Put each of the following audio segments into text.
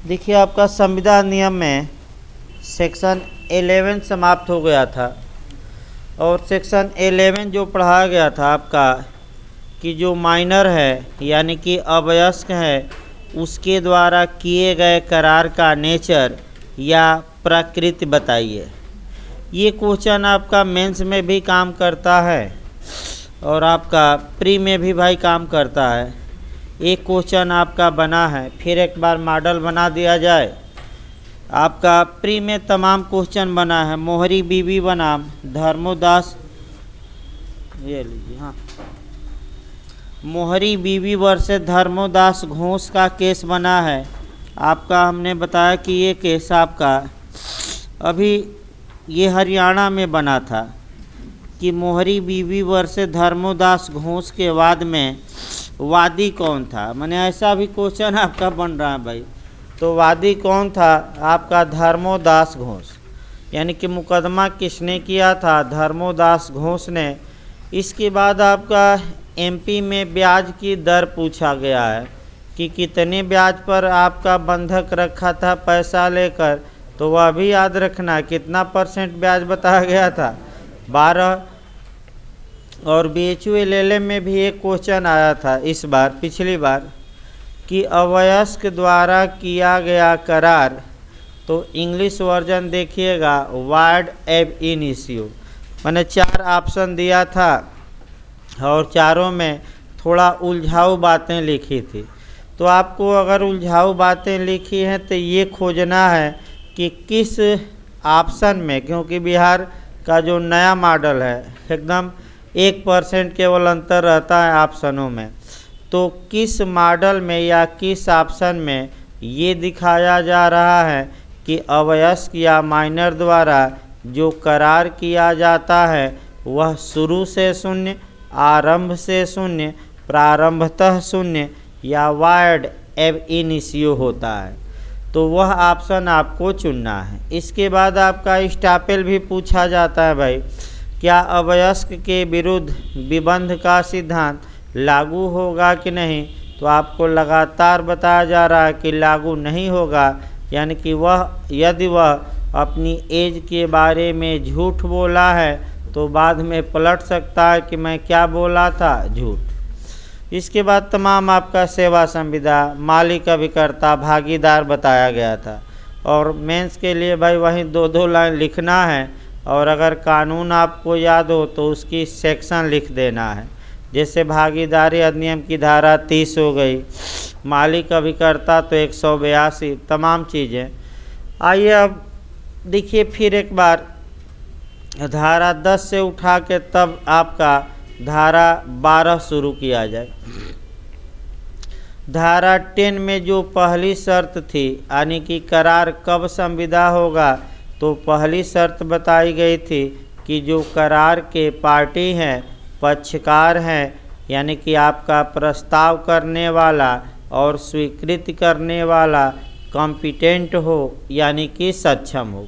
देखिए आपका संविदा नियम में सेक्शन 11 समाप्त हो गया था और सेक्शन 11 जो पढ़ाया गया था आपका कि जो माइनर है यानी कि अवयस्क है उसके द्वारा किए गए करार का नेचर या प्रकृति बताइए। ये क्वेश्चन आपका मेंस में भी काम करता है और आपका प्री में भी भाई काम करता है। एक क्वेश्चन आपका बना है, फिर एक बार मॉडल बना दिया जाए। आपका प्री में तमाम क्वेश्चन बना है। मोहरी बीवी बनाम धर्मोदास, ये लीजिए हाँ, मोहरी बीवी वर्सेस धर्मोदास घोष का केस बना है। आपका हमने बताया कि ये केस आपका अभी ये हरियाणा में बना था कि मोहरी बीवी वर्सेस धर्मोदास घोष के वाद में वादी कौन था। माने ऐसा भी क्वेश्चन आपका बन रहा है भाई। तो वादी कौन था आपका? धर्मोदास घोष। यानी कि मुकदमा किसने किया था? धर्मोदास घोष ने। इसके बाद आपका एमपी में ब्याज की दर पूछा गया है कि कितने ब्याज पर आपका बंधक रखा था पैसा लेकर। तो वह भी याद रखना कितना % ब्याज बताया गया था, 12। और BHULLM में भी एक क्वेश्चन आया था इस बार, पिछली बार, कि अवयस्क द्वारा किया गया करार। तो इंग्लिश वर्जन देखिएगा, वाइड एब इनिशियो। मैंने 4 ऑप्शन दिया था और चारों में थोड़ा उलझाऊ बातें लिखी थी। तो आपको अगर उलझाऊ बातें लिखी हैं तो ये खोजना है कि किस ऑप्शन में, क्योंकि बिहार का जो नया मॉडल है एकदम 1% केवल अंतर रहता है ऑप्शनों में। तो किस मॉडल में या किस ऑप्शन में ये दिखाया जा रहा है कि अवयस्क या माइनर द्वारा जो करार किया जाता है वह शुरू से शून्य, आरंभ से शून्य, प्रारंभतः शून्य या वाइड एब इनिशियो होता है। तो वह ऑप्शन आपको चुनना है। इसके बाद आपका स्टापेल भी पूछा जाता है भाई, क्या अवयस्क के विरुद्ध विबंध का सिद्धांत लागू होगा कि नहीं। तो आपको लगातार बताया जा रहा है कि लागू नहीं होगा। यानी कि वह यदि वह अपनी एज के बारे में झूठ बोला है तो बाद में पलट सकता है कि मैं क्या बोला था, झूठ। इसके बाद तमाम आपका सेवा संविदा, मालिक, अभिकर्ता, भागीदार बताया गया था। और मेंस के लिए भाई वहीं 2-2 लाइन लिखना है और अगर कानून आपको याद हो तो उसकी सेक्शन लिख देना है। जैसे भागीदारी अधिनियम की धारा 30 हो गई, मालिक अभिकर्ता तो 182, तमाम चीज़ें। आइए अब देखिए फिर एक बार धारा 10 से उठा के तब आपका धारा 12 शुरू किया जाए। धारा 10 में जो पहली शर्त थी यानी कि करार कब संविदा होगा, तो पहली शर्त बताई गई थी कि जो करार के पार्टी हैं, पक्षकार हैं, यानी कि आपका प्रस्ताव करने वाला और स्वीकृति करने वाला कॉम्पिटेंट हो यानी कि सक्षम हो।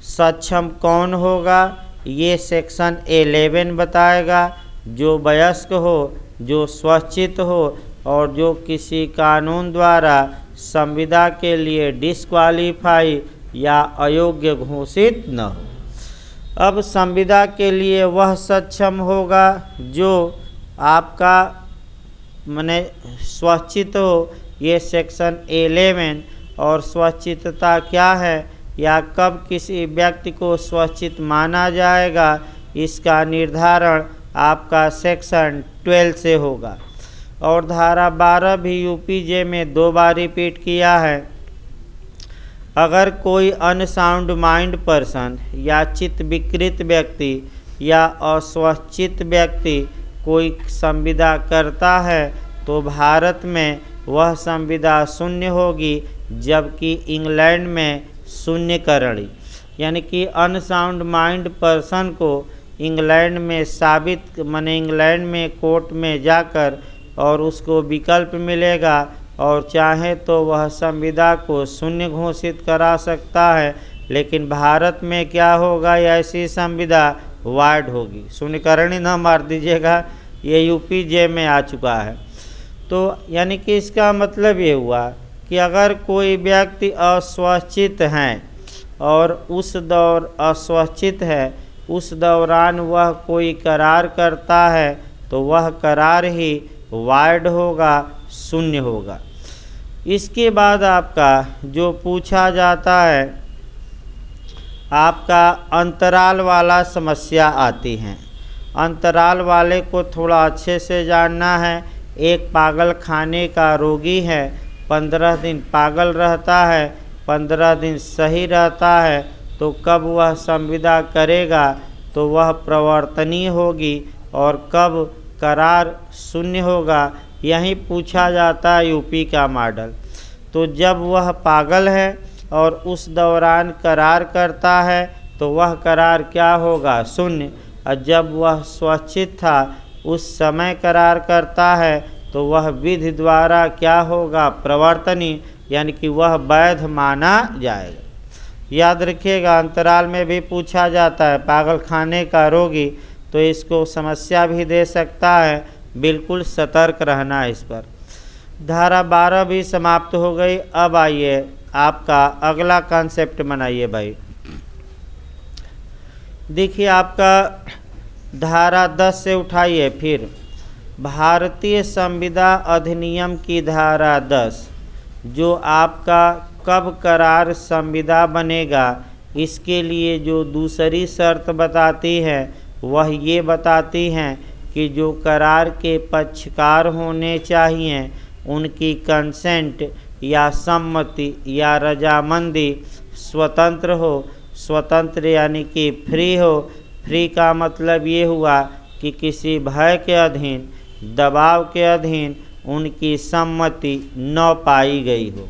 सक्षम कौन होगा ये सेक्शन 11 बताएगा। जो वयस्क हो, जो स्वैच्छिक हो और जो किसी कानून द्वारा संविदा के लिए डिस्क्वालीफाई या अयोग्य घोषित न हो। अब संविदा के लिए वह सक्षम होगा जो आपका माने स्वैच्छिक हो, ये सेक्शन 11। और स्वैच्छिकता क्या है या कब किसी व्यक्ति को स्वैच्छिक माना जाएगा, इसका निर्धारण आपका सेक्शन 12 से होगा। और धारा 12 भी UPJ में 2 बार रिपीट किया है। अगर कोई अनसाउंड माइंड पर्सन या चित्त विकृत व्यक्ति या अस्वैच्छिक व्यक्ति कोई संविदा करता है तो भारत में वह संविदा शून्य होगी, जबकि इंग्लैंड में शून्यकरणी। यानी कि अनसाउंड माइंड पर्सन को इंग्लैंड में साबित माने इंग्लैंड में कोर्ट में जाकर और उसको विकल्प मिलेगा और चाहे तो वह संविदा को शून्य घोषित करा सकता है। लेकिन भारत में क्या होगा, ऐसी संविदा वाइड होगी। शून्यकरणी न मार दीजिएगा, ये UPJ में आ चुका है। तो यानी कि इसका मतलब ये हुआ कि अगर कोई व्यक्ति अस्वच्छित हैं और अस्वच्छित है, उस दौरान वह कोई करार करता है तो वह करार ही वाइड होगा, शून्य होगा। इसके बाद आपका जो पूछा जाता है, आपका अंतराल वाला समस्या आती है। अंतराल वाले को थोड़ा अच्छे से जानना है। एक पागल खाने का रोगी है, 15 दिन पागल रहता है, 15 दिन सही रहता है, तो कब वह संविदा करेगा तो वह प्रवर्तनीय होगी और कब करार शून्य होगा, यही पूछा जाता है यूपी का मॉडल। तो जब वह पागल है और उस दौरान करार करता है तो वह करार क्या होगा, शून्य। और जब वह स्वच्छित था उस समय करार करता है तो वह विधि द्वारा क्या होगा, प्रवर्तनीय, यानी कि वह वैध माना जाएगा। याद रखिएगा, अंतराल में भी पूछा जाता है पागल खाने का रोगी, तो इसको समस्या भी दे सकता है, बिल्कुल सतर्क रहना है इस पर। धारा 12 भी समाप्त हो गई। अब आइए आपका अगला कॉन्सेप्ट बनाइए भाई। देखिए आपका धारा 10 से उठाइए। फिर भारतीय संविदा अधिनियम की धारा 10 जो आपका कब करार संविदा बनेगा, इसके लिए जो दूसरी शर्त बताती है वह ये बताती हैं कि जो करार के पक्षकार होने चाहिए उनकी कंसेंट या सम्मति या रजामंदी स्वतंत्र हो। स्वतंत्र यानी कि फ्री हो। फ्री का मतलब ये हुआ कि किसी भय के अधीन, दबाव के अधीन उनकी सम्मति न पाई गई हो।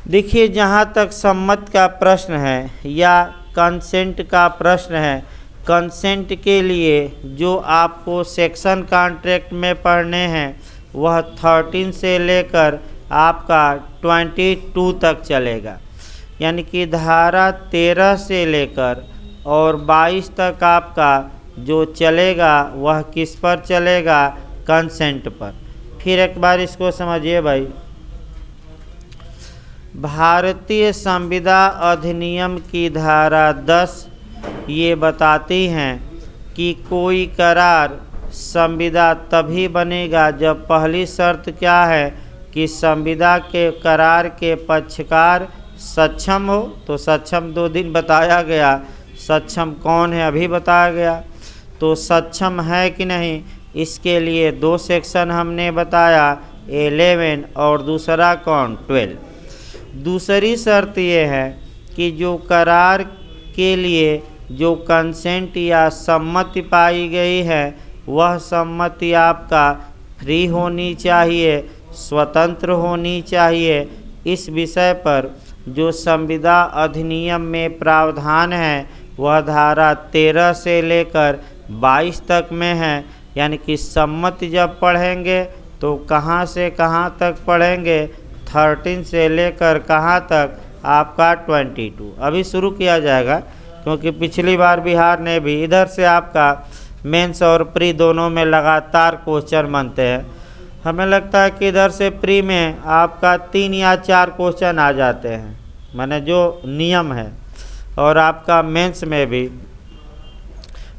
देखिए, जहाँ तक सम्मत का प्रश्न है या कंसेंट का प्रश्न है, कंसेंट के लिए जो आपको सेक्शन कॉन्ट्रैक्ट में पढ़ने हैं वह 13 से लेकर आपका 22 तक चलेगा। यानी कि धारा 13 से लेकर और 22 तक आपका जो चलेगा वह किस पर चलेगा, कंसेंट पर। फिर एक बार इसको समझिए भाई। भारतीय संविदा अधिनियम की धारा 10 ये बताती हैं कि कोई करार संविदा तभी बनेगा जब पहली शर्त क्या है कि संविदा के करार के पक्षकार सक्षम हो। तो सक्षम 2 दिन बताया गया, सक्षम कौन है अभी बताया गया। तो सक्षम है कि नहीं, इसके लिए 2 सेक्शन हमने बताया, 11 और दूसरा कौन, 12। दूसरी शर्त ये है कि जो करार के लिए जो कंसेंट या सम्मति पाई गई है वह सम्मति आपका फ्री होनी चाहिए, स्वतंत्र होनी चाहिए। इस विषय पर जो संविदा अधिनियम में प्रावधान है वह धारा 13 से लेकर 22 तक में है। यानी कि सम्मति जब पढ़ेंगे तो कहाँ से कहाँ तक पढ़ेंगे, 13 से लेकर कहाँ तक, आपका 22। अभी शुरू किया जाएगा क्योंकि पिछली बार बिहार ने भी इधर से आपका मेंस और प्री दोनों में लगातार क्वेश्चन बनते हैं। हमें लगता है कि इधर से प्री में आपका 3 या 4 क्वेश्चन आ जाते हैं, माने जो नियम है, और आपका मेंस में भी।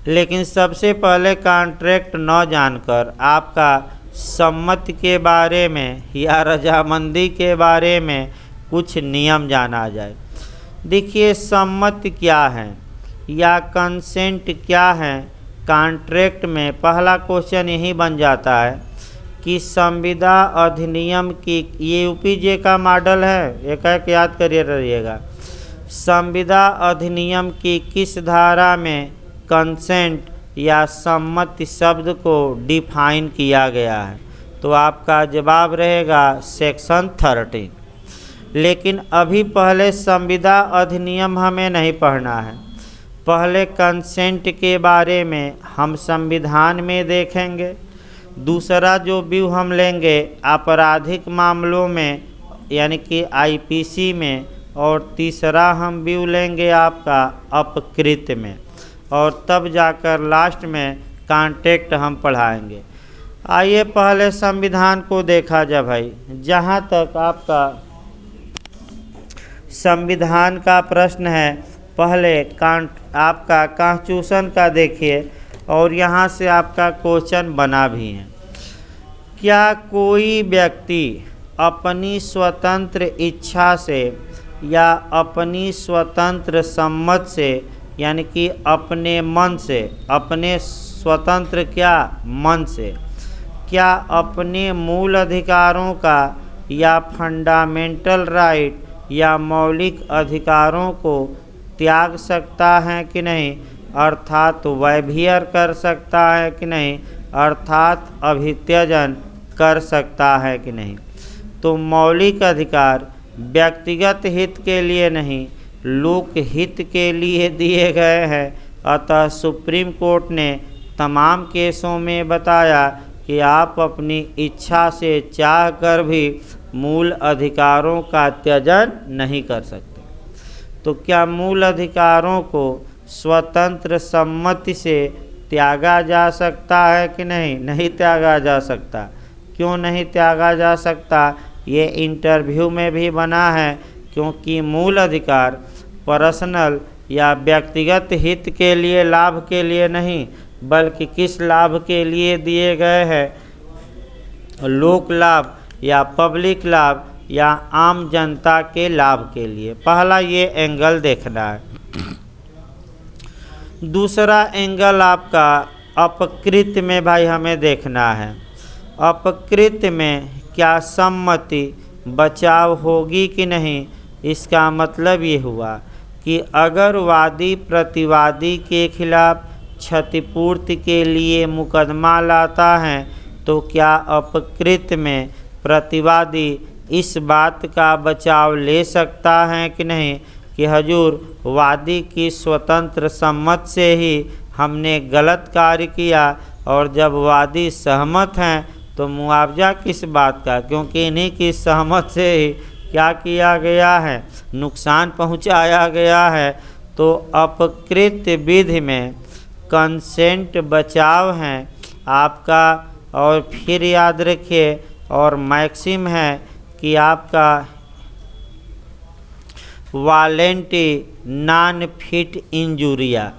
लेकिन सबसे पहले कॉन्ट्रैक्ट न जानकर आपका सम्मति के बारे में या रजामंदी के बारे में कुछ नियम जाना जाए। देखिए, सम्मति क्या है या कंसेंट क्या है, कॉन्ट्रैक्ट में पहला क्वेश्चन यही बन जाता है कि संविदा अधिनियम की, ये यूपीजे का मॉडल है, एक याद करिए रहिएगा। संविदा अधिनियम की किस धारा में कंसेंट या सम्मति शब्द को डिफाइन किया गया है, तो आपका जवाब रहेगा सेक्शन 13। लेकिन अभी पहले संविदा अधिनियम हमें नहीं पढ़ना है, पहले कंसेंट के बारे में हम संविधान में देखेंगे। दूसरा जो व्यू हम लेंगे आपराधिक मामलों में यानी कि आईपीसी में, और तीसरा हम व्यू लेंगे आपका अपकृत में, और तब जाकर लास्ट में कॉन्ट्रैक्ट हम पढ़ाएंगे। आइए पहले संविधान को देखा जाए भाई। जहाँ तक आपका संविधान का प्रश्न है। पहले आपका कॉन्स्टिट्यूशन का देखिए और यहाँ से आपका क्वेश्चन बना भी है। क्या कोई व्यक्ति अपनी स्वतंत्र इच्छा से या अपनी स्वतंत्र सम्मत से, यानी कि अपने मन से, अपने स्वतंत्र क्या मन से, क्या अपने मूल अधिकारों का या फंडामेंटल राइट या मौलिक अधिकारों को त्याग सकता है कि नहीं, अर्थात वैभियर कर सकता है कि नहीं, अर्थात अभित्यजन कर सकता है कि नहीं। तो मौलिक अधिकार व्यक्तिगत हित के लिए नहीं, लोक हित के लिए दिए गए हैं। अतः सुप्रीम कोर्ट ने तमाम केसों में बताया कि आप अपनी इच्छा से चाह कर भी मूल अधिकारों का त्यजन नहीं कर सकते। तो क्या मूल अधिकारों को स्वतंत्र सम्मति से त्यागा जा सकता है कि नहीं? नहीं त्यागा जा सकता। क्यों नहीं त्यागा जा सकता? ये इंटरव्यू में भी बना है, क्योंकि मूल अधिकार पर्सनल या व्यक्तिगत हित के लिए, लाभ के लिए नहीं, बल्कि किस लाभ के लिए दिए गए हैं? लोक लाभ या पब्लिक लाभ या आम जनता के लाभ के लिए। पहला ये एंगल देखना है। दूसरा एंगल आपका अपकृत में भाई हमें देखना है। अपकृत में क्या सम्मति बचाव होगी कि नहीं? इसका मतलब ये हुआ कि अगर वादी प्रतिवादी के खिलाफ क्षतिपूर्ति के लिए मुकदमा लाता है तो क्या अपकृत में प्रतिवादी इस बात का बचाव ले सकता है कि नहीं कि हजूर वादी की स्वतंत्र सम्मत से ही हमने गलत कार्य किया, और जब वादी सहमत हैं तो मुआवजा किस बात का, क्योंकि इन्हीं की सहमत से ही क्या किया गया है, नुकसान पहुंचाया गया है। तो अपकृत विधि में कंसेंट बचाव है आपका। और फिर याद रखिए, और मैक्सिम है कि आपका वालेंटी नॉन फिट इंजुरिया,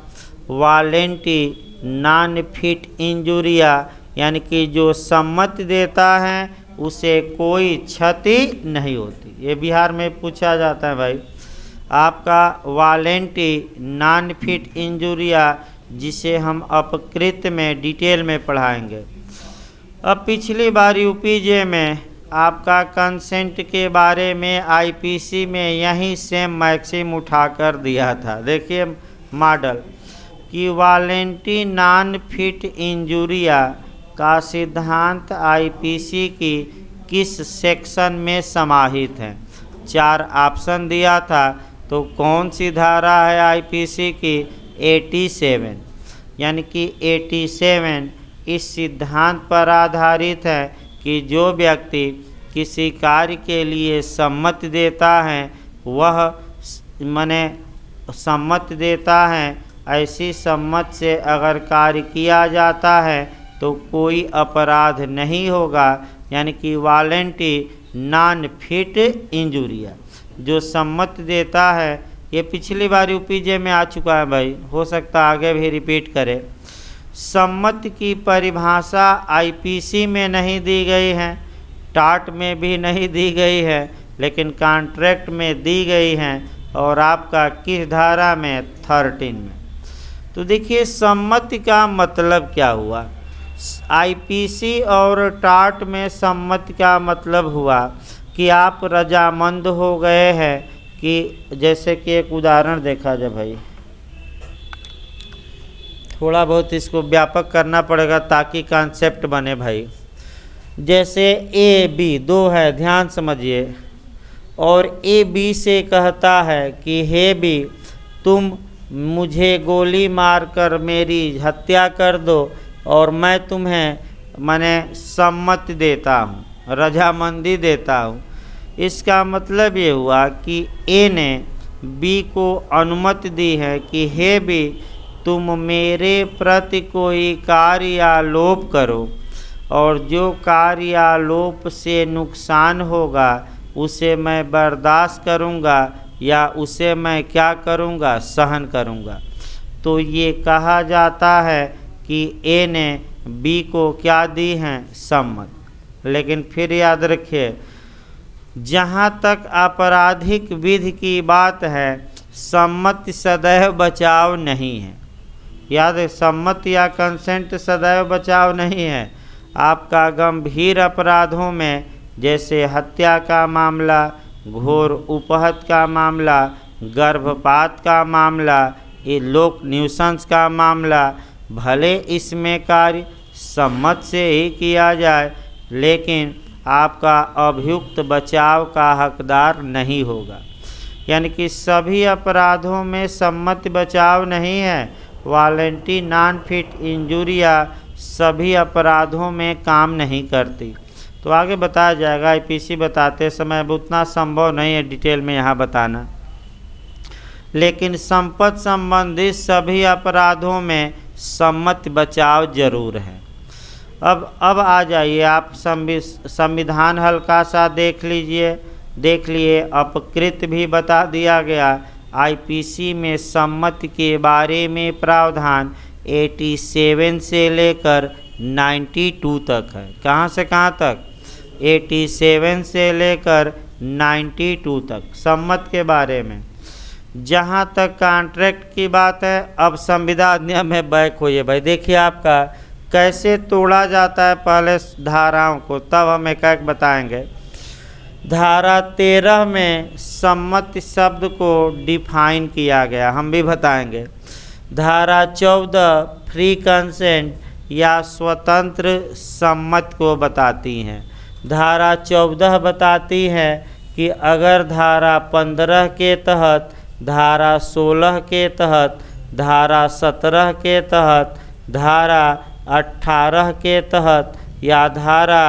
वालेंटी नॉन फिट इंजुरिया, यानी कि जो सम्मति देता है उसे कोई क्षति नहीं होती। ये बिहार में पूछा जाता है भाई। आपका वालेंटी नॉन फिट इंजुरिया, जिसे हम अपकृत में डिटेल में पढ़ाएंगे। अब पिछली बार यूपीजे में आपका कंसेंट के बारे में आईपीसी में यही सेम मैक्सिम उठा कर दिया था। देखिए मॉडल कि वालेंटी नॉन फिट इंजुरिया का सिद्धांत आईपीसी की किस सेक्शन में समाहित है। 4 ऑप्शन दिया था, तो कौन सी धारा है आईपीसी की? 87, यानी कि 87 इस सिद्धांत पर आधारित है कि जो व्यक्ति किसी कार्य के लिए सम्मति देता है, वह माने सम्मति देता है, ऐसी सम्मत से अगर कार्य किया जाता है तो कोई अपराध नहीं होगा। यानी कि वालेंटी नॉन फिट इंजुरिया जो सम्मति देता है, ये पिछली बार यूपीजे में आ चुका है भाई, हो सकता आगे भी रिपीट करे। सम्मति की परिभाषा आईपीसी में नहीं दी गई है, टाट में भी नहीं दी गई है, लेकिन कॉन्ट्रैक्ट में दी गई है। और आपका किस धारा में? 13 में। तो देखिए सम्मति का मतलब क्या हुआ। आईपीसी और टाट में सम्मति का मतलब हुआ कि आप रजामंद हो गए हैं। कि जैसे कि एक उदाहरण देखा जाए भाई, थोड़ा बहुत इसको व्यापक करना पड़ेगा ताकि कॉन्सेप्ट बने भाई। जैसे ए बी 2 है, ध्यान समझिए, और ए बी से कहता है कि हे बी, तुम मुझे गोली मारकर मेरी हत्या कर दो और मैं तुम्हें सम्मति देता हूँ, रजामंदी देता हूँ। इसका मतलब ये हुआ कि ए ने बी को अनुमति दी है कि हे बी, तुम मेरे प्रति कोई कार्यालोप करो, और जो कार्यालोप से नुकसान होगा उसे मैं बर्दाश्त करूँगा, या उसे मैं क्या करूँगा, सहन करूँगा। तो ये कहा जाता है कि ए ने बी को क्या दी हैं, सम्मत। लेकिन फिर याद रखिए, जहाँ तक आपराधिक विधि की बात है, सम्मति सदैव बचाव नहीं है। याद है, सम्मति या कंसेंट सदैव बचाव नहीं है। आपका गंभीर अपराधों में, जैसे हत्या का मामला, घोर उपहत का मामला, गर्भपात का मामला, ये लोक न्यूसेंस का मामला, भले इसमें कार्य सम्मत से ही किया जाए, लेकिन आपका अभियुक्त बचाव का हकदार नहीं होगा। यानी कि सभी अपराधों में सम्मति बचाव नहीं है। वॉलंटरी नॉन फिट इंजुरिया सभी अपराधों में काम नहीं करती। तो आगे बताया जाएगा। आईपीसी बताते समय अब उतना संभव नहीं है डिटेल में यहाँ बताना, लेकिन संपत्ति संबंधित सभी अपराधों में सम्मति बचाव जरूर है। अब आ जाइए आप संविधान हल्का सा देख लिए। अपकृत भी बता दिया गया। आईपीसी में सम्मति के बारे में प्रावधान 87 से लेकर 92 तक है। कहाँ से कहाँ तक? 87 से लेकर 92 तक सम्मत के बारे में। जहाँ तक कॉन्ट्रैक्ट की बात है, अब संविदा अधिनियम में बैक होइए भाई। देखिए आपका कैसे तोड़ा जाता है, पहले धाराओं को, तब हम एक एक बताएंगे। धारा 13 में सम्मति शब्द को डिफाइन किया गया, हम भी बताएंगे। धारा 14 फ्री कंसेंट या स्वतंत्र सम्मति को बताती हैं। धारा 14 बताती है कि अगर धारा 15 के तहत, धारा 16 के तहत, धारा 17 के तहत, धारा 18 के तहत या धारा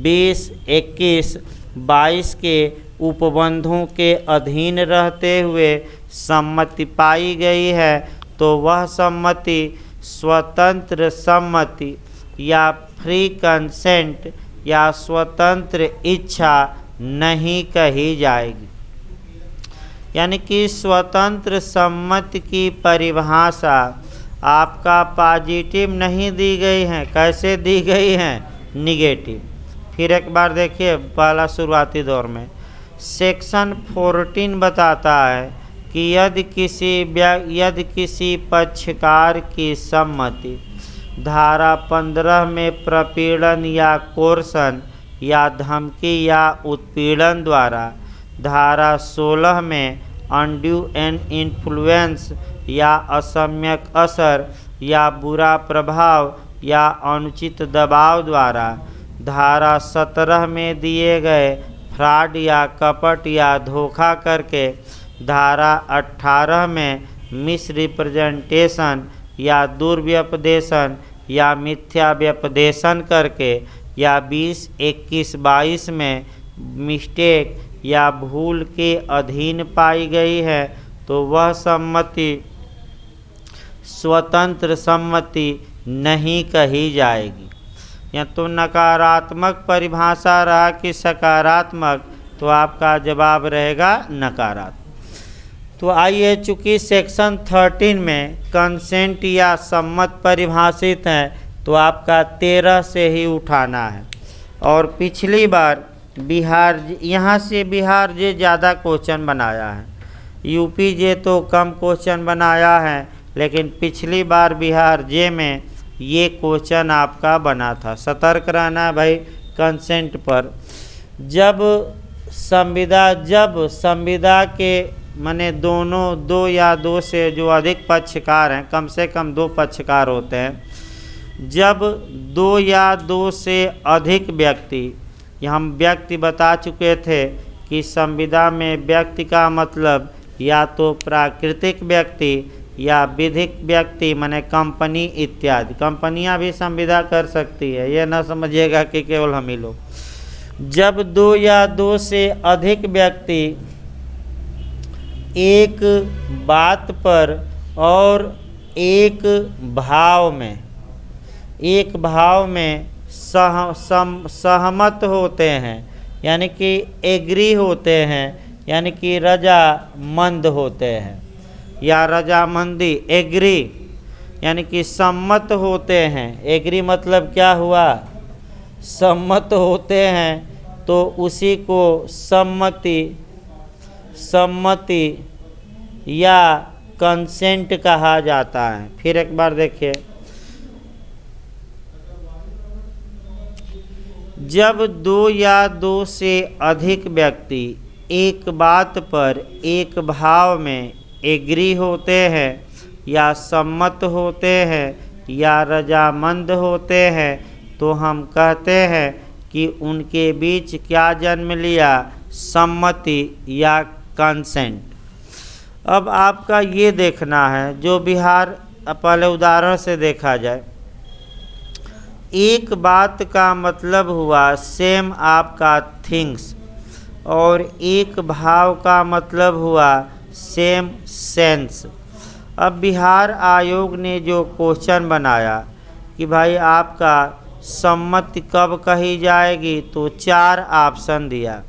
20, 21, 22 के उपबंधों के अधीन रहते हुए सम्मति पाई गई है, तो वह सम्मति स्वतंत्र सम्मति या फ्री कंसेंट या स्वतंत्र इच्छा नहीं कही जाएगी। यानी कि स्वतंत्र सम्मति की परिभाषा आपका पॉजिटिव नहीं दी गई है। कैसे दी गई है? निगेटिव। फिर एक बार देखिए, पहला शुरुआती दौर में सेक्शन 14 बताता है कि यदि किसी पक्षकार की सम्मति धारा 15 में प्रपीड़न या कोर्सन या धमकी या उत्पीड़न द्वारा, धारा 16 में अनड्यू इन्फ्लुएंस या असम्यक असर या बुरा प्रभाव या अनुचित दबाव द्वारा, धारा 17 में दिए गए फ्रॉड या कपट या धोखा करके, धारा 18 में मिसरिप्रेजेंटेशन या दुर्व्यपदेशन या मिथ्या व्यपदेशन करके, या 20, 21, 22 में मिस्टेक या भूल के अधीन पाई गई है, तो वह सम्मति स्वतंत्र सम्मति नहीं कही जाएगी। या तो नकारात्मक परिभाषा रहा कि सकारात्मक, तो आपका जवाब रहेगा नकारात्मक। तो आइए, चूँकि सेक्शन 13 में कंसेंट या सम्मत परिभाषित है, तो आपका 13 से ही उठाना है। और पिछली बार बिहार, यहाँ से बिहार जे ज़्यादा क्वेश्चन बनाया है, यूपी जे तो कम क्वेश्चन बनाया है, लेकिन पिछली बार बिहार जे में ये क्वेश्चन आपका बना था। सतर्क रहना भाई कंसेंट पर। जब संविदा के माने दो या दो से जो अधिक पक्षकार हैं, कम से कम 2 पक्षकार होते हैं। जब 2 या 2 से अधिक व्यक्ति, हम व्यक्ति बता चुके थे कि संविदा में व्यक्ति का मतलब या तो प्राकृतिक व्यक्ति या विधिक व्यक्ति, माने कंपनी इत्यादि। कंपनियां भी संविदा कर सकती है, ये ना समझिएगा कि केवल हम ही लोग। जब 2 या 2 से अधिक व्यक्ति एक बात पर और एक भाव में सहमत होते हैं, यानी कि एग्री होते हैं, यानी कि रजामंद होते हैं, या रजामंदी एग्री यानी कि सम्मत होते हैं। एग्री मतलब क्या हुआ, सम्मत होते हैं, तो उसी को सम्मति या कंसेंट कहा जाता है। फिर एक बार देखिए, जब दो या दो से अधिक व्यक्ति एक बात पर एक भाव में एग्री होते हैं या सम्मत होते हैं या रजामंद होते हैं, तो हम कहते हैं कि उनके बीच क्या जन्म लिया, सम्मति या कंसेंट। अब आपका ये देखना है, जो बिहार पहले उदाहरण से देखा जाए। एक बात का मतलब हुआ सेम आपका थिंग्स, और एक भाव का मतलब हुआ सेम सेंस। अब बिहार आयोग ने जो क्वेश्चन बनाया कि भाई आपका सम्मति कब कही जाएगी, तो 4 ऑप्शन दिया।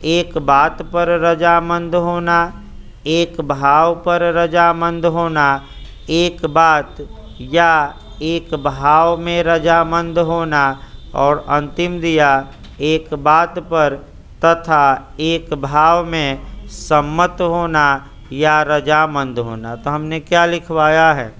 एक बात पर रजामंद होना, एक भाव पर रजामंद होना, एक बात या एक भाव में रजामंद होना, और अंतिम दिया एक बात पर तथा एक भाव में सम्मत होना या रजामंद होना। तो हमने क्या लिखवाया है,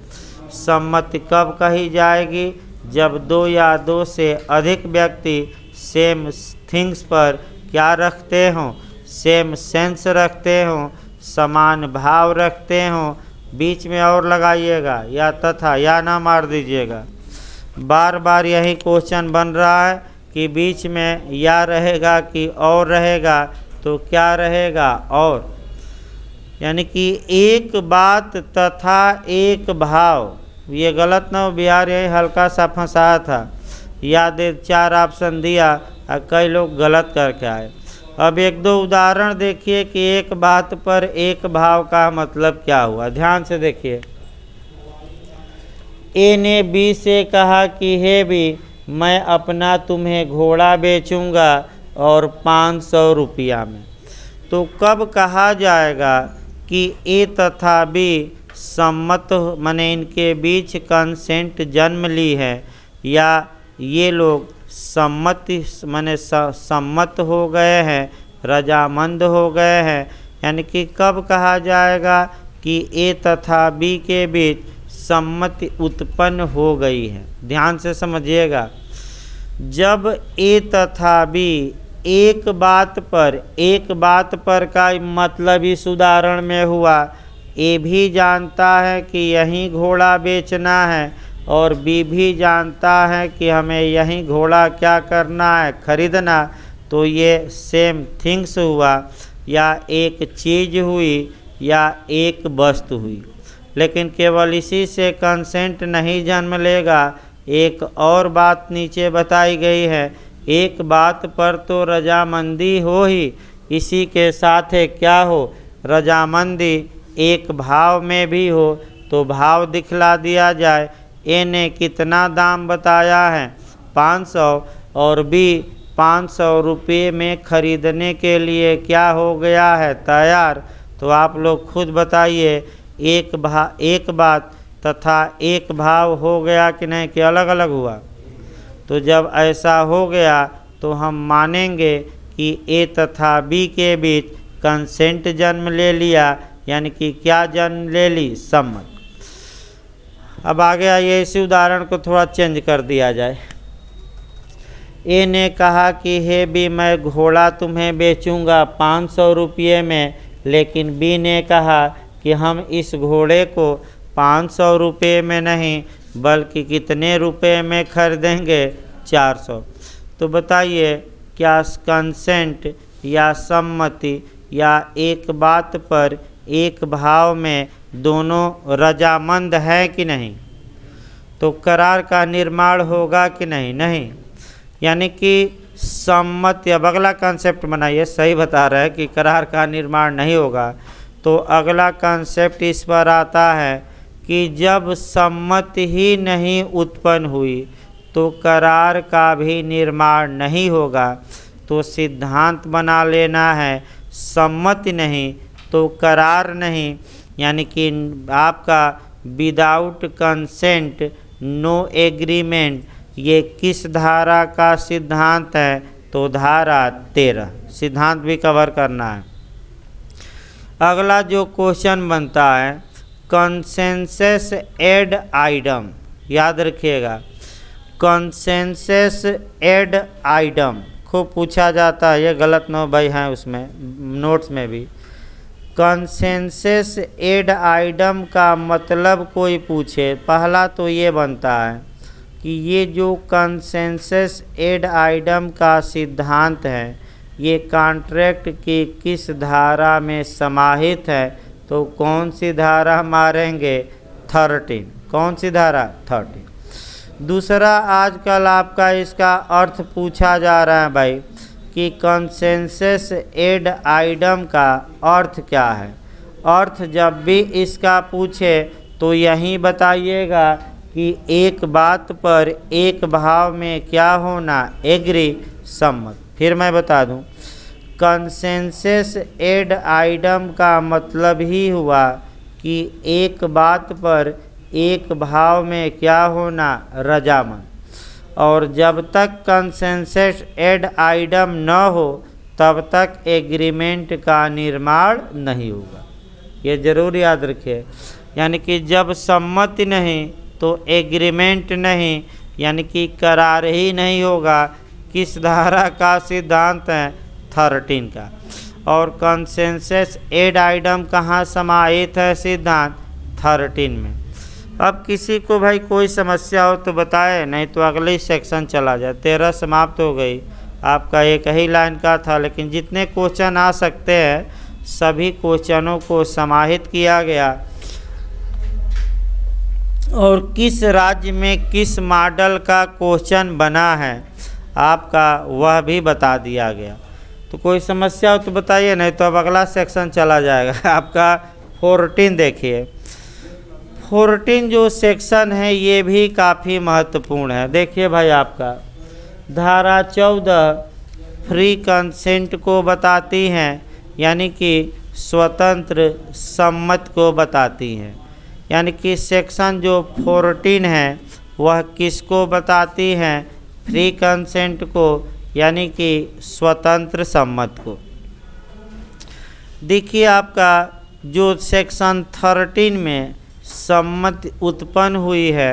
सम्मति कब कही जाएगी, जब 2 या 2 से अधिक व्यक्ति सेम थिंग्स पर क्या रखते हों, सेम सेंस रखते हों, समान भाव रखते हों। बीच में और लगाइएगा, या तथा या ना मार दीजिएगा। बार बार यही क्वेश्चन बन रहा है कि बीच में या रहेगा कि और रहेगा, तो क्या रहेगा, और। यानी कि एक बात तथा एक भाव, ये गलत ना हो, बिहार यही हल्का सा फंसाया था। याद 4 ऑप्शन दिया और कई लोग गलत करके आए। अब 1-2 उदाहरण देखिए कि एक बात पर एक भाव का मतलब क्या हुआ। ध्यान से देखिए, ए ने बी से कहा कि हे बी, मैं अपना तुम्हें घोड़ा बेचूंगा और 500 रुपया में। तो कब कहा जाएगा कि ए तथा बी सम्मत, माने इनके बीच कंसेंट जन्म ली है, या ये लोग सम्मति माने सम्मत हो गए हैं, रजामंद हो गए हैं। यानी कि कब कहा जाएगा कि ए तथा बी के बीच सम्मति उत्पन्न हो गई है। ध्यान से समझिएगा, जब ए तथा बी एक बात पर का मतलब इस उदाहरण में हुआ, ए भी जानता है कि यही घोड़ा बेचना है, और बी भी जानता है कि हमें यही घोड़ा क्या करना है, खरीदना। तो ये सेम थिंग्स हुआ, या एक चीज़ हुई, या एक वस्तु हुई। लेकिन केवल इसी से कंसेंट नहीं जन्म लेगा। एक और बात नीचे बताई गई है, एक बात पर तो रजामंदी हो ही, इसी के साथ है क्या हो, रजामंदी। एक भाव में भी हो तो भाव दिखला दिया जाए। ए ने कितना दाम बताया है, 500, और बी 500 रुपये में खरीदने के लिए क्या हो गया है, तैयार। तो आप लोग खुद बताइए, एक बात तथा एक भाव हो गया कि नहीं, कि अलग अलग हुआ। तो जब ऐसा हो गया तो हम मानेंगे कि ए तथा बी के बीच कंसेंट जन्म ले लिया, यानी कि क्या जन्म ले ली, सम्मत। अब आगे आइए, इसी उदाहरण को थोड़ा चेंज कर दिया जाए। ए ने कहा कि हे बी, मैं घोड़ा तुम्हें बेचूंगा 500 रुपये में, लेकिन बी ने कहा कि हम इस घोड़े को 500 रुपये में नहीं बल्कि कितने रुपए में खरीदेंगे, 400। तो बताइए, क्या कंसेंट या सम्मति या एक बात पर एक भाव में दोनों रजामंद है कि नहीं, तो करार का निर्माण होगा कि नहीं, नहीं। यानी कि सम्मति, अब अगला कंसेप्ट बनाइए, सही बता रहा है कि करार का निर्माण नहीं होगा। तो अगला कंसेप्ट इस पर आता है कि जब सम्मति ही नहीं उत्पन्न हुई तो करार का भी निर्माण नहीं होगा। तो सिद्धांत बना लेना है, सम्मति नहीं तो करार नहीं, यानी कि आपका विदाउट कंसेंट नो एग्रीमेंट, ये किस धारा का सिद्धांत है? तो धारा 13 सिद्धांत भी कवर करना है। अगला जो क्वेश्चन बनता है कंसेंसस एड आइडम, याद रखिएगा कंसेंसस एड आइडम खूब पूछा जाता है, ये गलत नो भाई हैं उसमें नोट्स में भी। कंसेंसस एड आइडम का मतलब कोई पूछे, पहला तो ये बनता है कि ये जो कंसेंसस एड आइडम का सिद्धांत है ये कॉन्ट्रैक्ट की किस धारा में समाहित है? तो कौन सी धारा मारेंगे? 13। कौन सी धारा? 13। दूसरा आजकल आपका इसका अर्थ पूछा जा रहा है भाई कि कंसेंसस एड आइडम का अर्थ क्या है? अर्थ जब भी इसका पूछे तो यही बताइएगा कि एक बात पर एक भाव में क्या होना? एग्री, सम्मत। फिर मैं बता दूं कंसेंसस एड आइडम का मतलब ही हुआ कि एक बात पर एक भाव में क्या होना? रजामंद। और जब तक कंसेंसस एड आइडम न हो तब तक एग्रीमेंट का निर्माण नहीं होगा, ये जरूर याद रखिए। यानी कि जब सम्मति नहीं तो एग्रीमेंट नहीं, यानी कि करार ही नहीं होगा। किस धारा का सिद्धांत है? 13 का। और कंसेंसस एड आइडम कहाँ समाहित है? सिद्धांत 13 में। अब किसी को भाई कोई समस्या हो तो बताए, नहीं तो अगले सेक्शन चला जाए। 13 समाप्त हो गई, आपका एक ही लाइन का था, लेकिन जितने क्वेश्चन आ सकते हैं सभी क्वेश्चनों को समाहित किया गया। और किस राज्य में किस मॉडल का क्वेश्चन बना है आपका वह भी बता दिया गया। तो कोई समस्या हो तो बताइए, नहीं तो अब अगला सेक्शन चला जाएगा। आपका 14 देखिए। 14 जो सेक्शन है ये भी काफ़ी महत्वपूर्ण है। देखिए भाई आपका धारा 14 फ्री कंसेंट को बताती हैं, यानी कि स्वतंत्र सम्मत को बताती हैं। यानी कि सेक्शन जो 14 है वह किसको बताती हैं? फ्री कंसेंट को, यानी कि स्वतंत्र सम्मत को। देखिए आपका जो सेक्शन 13 में सम्मति उत्पन्न हुई है,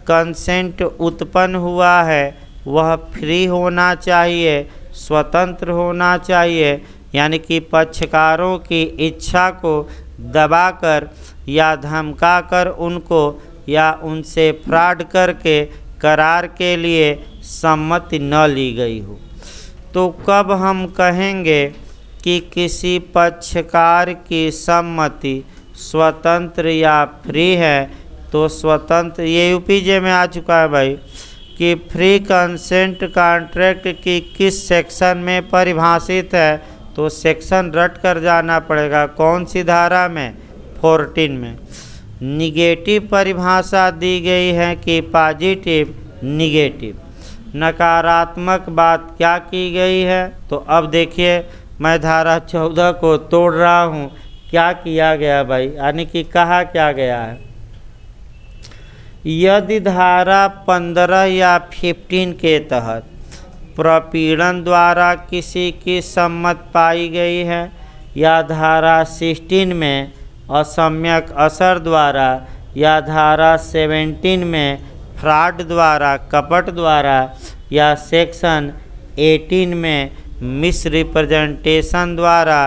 कंसेंट उत्पन्न हुआ है, वह फ्री होना चाहिए, स्वतंत्र होना चाहिए, यानी कि पक्षकारों की इच्छा को दबाकर या धमकाकर उनको या उनसे फ्रॉड करके करार के लिए सम्मति न ली गई हो। तो कब हम कहेंगे कि किसी पक्षकार की सम्मति स्वतंत्र या फ्री है? तो स्वतंत्र, ये यूपीजे में आ चुका है भाई कि फ्री कंसेंट कॉन्ट्रैक्ट की किस सेक्शन में परिभाषित है? तो सेक्शन रट कर जाना पड़ेगा। कौन सी धारा में? 14 में। निगेटिव परिभाषा दी गई है कि पॉजिटिव, निगेटिव। नकारात्मक बात क्या की गई है? तो अब देखिए मैं धारा 14 को तोड़ रहा हूँ। क्या किया गया भाई, यानी कि कहा क्या गया है? यदि धारा 15 या 15 के तहत प्रपीड़न द्वारा किसी की सम्मत पाई गई है या धारा 16 में असम्यक असर द्वारा या धारा 17 में फ्रॉड द्वारा, कपट द्वारा या सेक्शन 18 में मिसरिप्रेजेंटेशन द्वारा,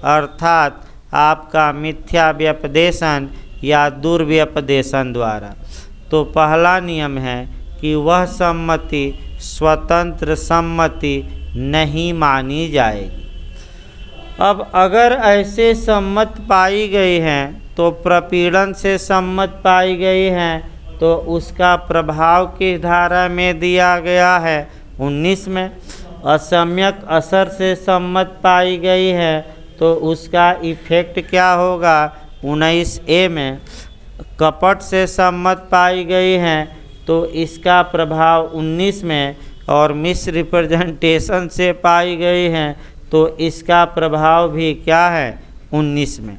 अर्थात आपका मिथ्या व्यपदेशन या दुर्व्यपदेशन द्वारा। तो पहला नियम है कि वह सम्मति स्वतंत्र सम्मति नहीं मानी जाएगी। अब अगर ऐसे सम्मत पाई गई हैं तो प्रपीड़न से सम्मत पाई गई हैं तो उसका प्रभाव किस धारा में दिया गया है? 19 में। असम्यक असर से सम्मत पाई गई है तो उसका इफेक्ट क्या होगा? 19A में। कपट से सम्मत पाई गई हैं तो इसका प्रभाव 19 में, और मिसरिप्रेजेंटेशन से पाई गई हैं तो इसका प्रभाव भी क्या है 19 में।